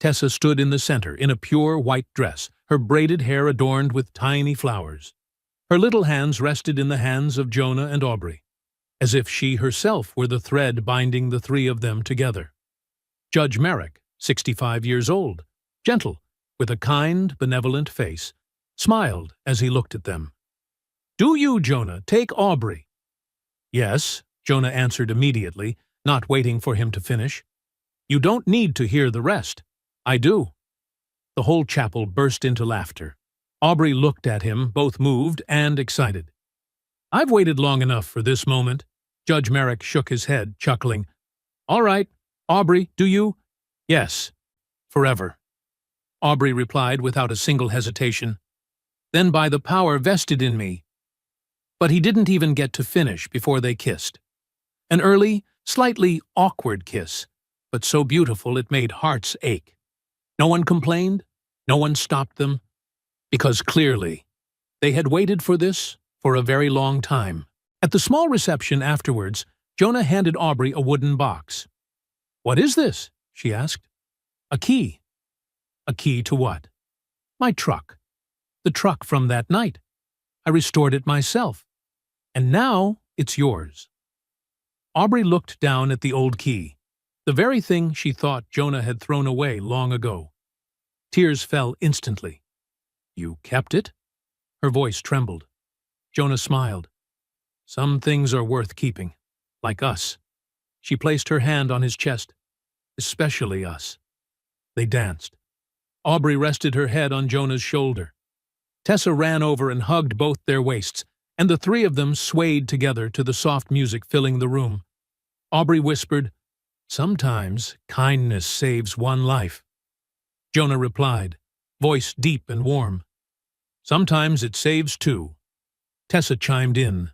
Tessa stood in the center in a pure white dress, her braided hair adorned with tiny flowers. Her little hands rested in the hands of Jonah and Aubrey, as if she herself were the thread binding the three of them together. Judge Merrick, 65 years old, gentle, with a kind, benevolent face, smiled as he looked at them. Do you, Jonah, take Aubrey? Yes, Jonah answered immediately, not waiting for him to finish. You don't need to hear the rest. I do. The whole chapel burst into laughter. Aubrey looked at him, both moved and excited. I've waited long enough for this moment. Judge Merrick shook his head, chuckling. All right, Aubrey, do you? Yes, forever. Aubrey replied without a single hesitation. Then by the power vested in me. But he didn't even get to finish before they kissed. An early, slightly awkward kiss, but so beautiful it made hearts ache. No one complained, no one stopped them, because clearly they had waited for this for a very long time. At the small reception afterwards, Jonah handed Aubrey a wooden box. What is this? She asked. A key. A key to what? My truck. The truck from that night. I restored it myself. And now it's yours. Aubrey looked down at the old key, the very thing she thought Jonah had thrown away long ago. Tears fell instantly. You kept it? Her voice trembled. Jonah smiled. Some things are worth keeping, like us. She placed her hand on his chest. Especially us. They danced. Aubrey rested her head on Jonah's shoulder. Tessa ran over and hugged both their waists, and the three of them swayed together to the soft music filling the room. Aubrey whispered, Sometimes kindness saves one life. Jonah replied, voice deep and warm. Sometimes it saves two. Tessa chimed in,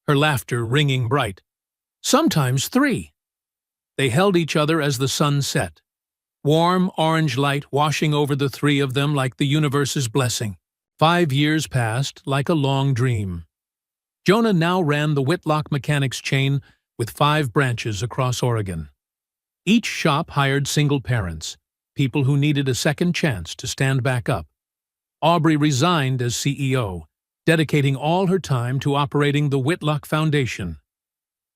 her laughter ringing bright. Sometimes three. They held each other as the sun set, warm orange light washing over the three of them like the universe's blessing. 5 years passed like a long dream. Jonah now ran the Whitlock Mechanics chain with 5 branches across Oregon. Each shop hired single parents, people who needed a second chance to stand back up. Aubrey resigned as CEO, dedicating all her time to operating the Whitlock Foundation.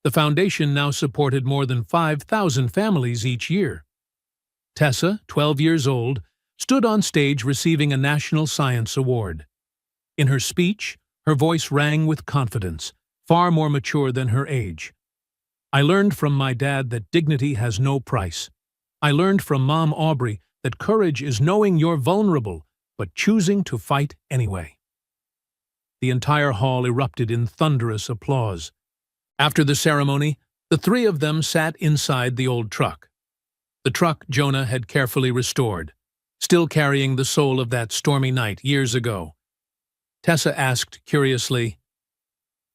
The foundation now supported more than 5,000 families each year. Tessa, 12 years old, stood on stage receiving a National Science Award. In her speech, her voice rang with confidence, far more mature than her age. I learned from my dad that dignity has no price. I learned from Mom Aubrey that courage is knowing you're vulnerable, but choosing to fight anyway. The entire hall erupted in thunderous applause. After the ceremony, the three of them sat inside the old truck. The truck Jonah had carefully restored, still carrying the soul of that stormy night years ago. Tessa asked curiously,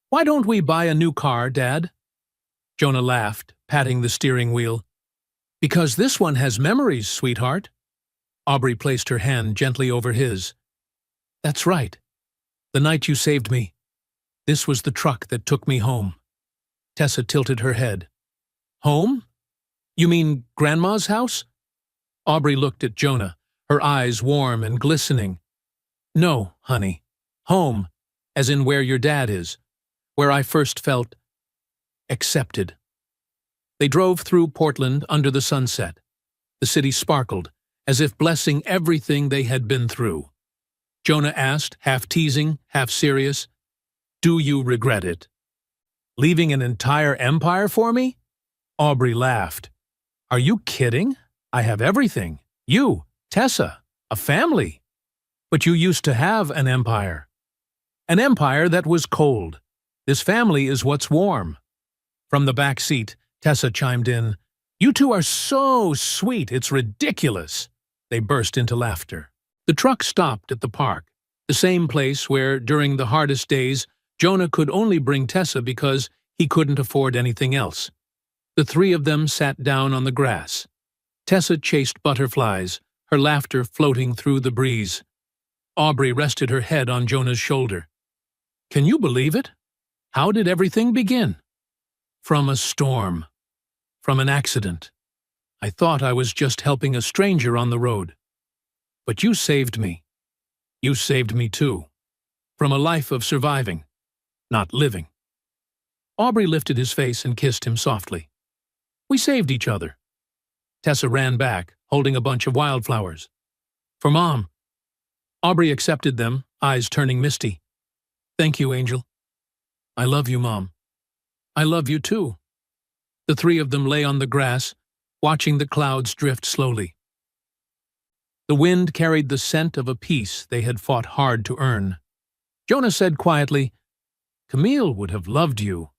Why don't we buy a new car, Dad? Jonah laughed, patting the steering wheel. Because this one has memories, sweetheart. Aubrey placed her hand gently over his. That's right. The night you saved me. This was the truck that took me home. Tessa tilted her head. Home? You mean Grandma's house? Aubrey looked at Jonah, her eyes warm and glistening. No, honey. Home, as in where your dad is, where I first felt accepted. They drove through Portland under the sunset. The city sparkled, as if blessing everything they had been through. Jonah asked, half teasing, half serious, "Do you regret it? Leaving an entire empire for me?" Aubrey laughed. "Are you kidding? I have everything. You, Tessa, a family. But you used to have an empire. An empire that was cold. This family is what's warm." From the back seat, Tessa chimed in, "You two are so sweet, it's ridiculous." They burst into laughter. The truck stopped at the park, the same place where, during the hardest days, Jonah could only bring Tessa because he couldn't afford anything else. The three of them sat down on the grass. Tessa chased butterflies, her laughter floating through the breeze. Aubrey rested her head on Jonah's shoulder. "Can you believe it? How did everything begin?" "From a storm. From an accident. I thought I was just helping a stranger on the road. But you saved me. You saved me too. From a life of surviving, not living." Aubrey lifted his face and kissed him softly. "We saved each other." Tessa ran back, holding a bunch of wildflowers. "For Mom." Aubrey accepted them, eyes turning misty. "Thank you, Angel. I love you, Mom. I love you too." The three of them lay on the grass, watching the clouds drift slowly. The wind carried the scent of a peace they had fought hard to earn. Jonah said quietly, "Camille would have loved you."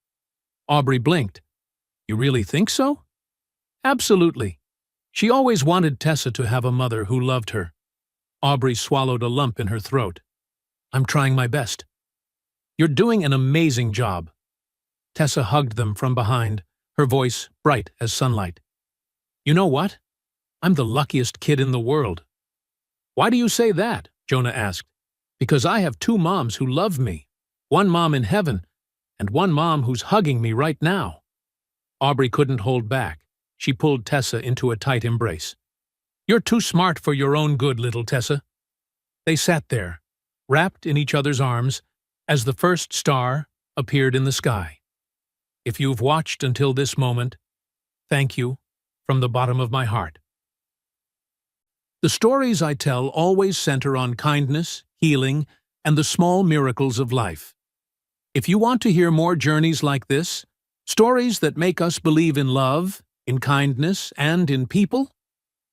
Aubrey blinked. "You really think so?" "Absolutely. She always wanted Tessa to have a mother who loved her." Aubrey swallowed a lump in her throat. "I'm trying my best." "You're doing an amazing job." Tessa hugged them from behind, her voice bright as sunlight. "You know what? I'm the luckiest kid in the world." "Why do you say that?" Jonah asked. "Because I have two moms who love me. One mom in heaven, and one mom who's hugging me right now." Aubrey couldn't hold back. She pulled Tessa into a tight embrace. "You're too smart for your own good, little Tessa." They sat there, wrapped in each other's arms, as the first star appeared in the sky. If you've watched until this moment, thank you from the bottom of my heart. The stories I tell always center on kindness, healing, and the small miracles of life. If you want to hear more journeys like this, stories that make us believe in love, in kindness, and in people,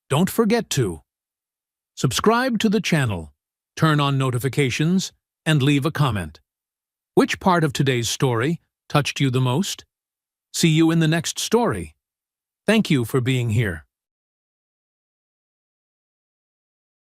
don't forget to subscribe to the channel, turn on notifications, and leave a comment. Which part of today's story touched you the most? See you in the next story. Thank you for being here.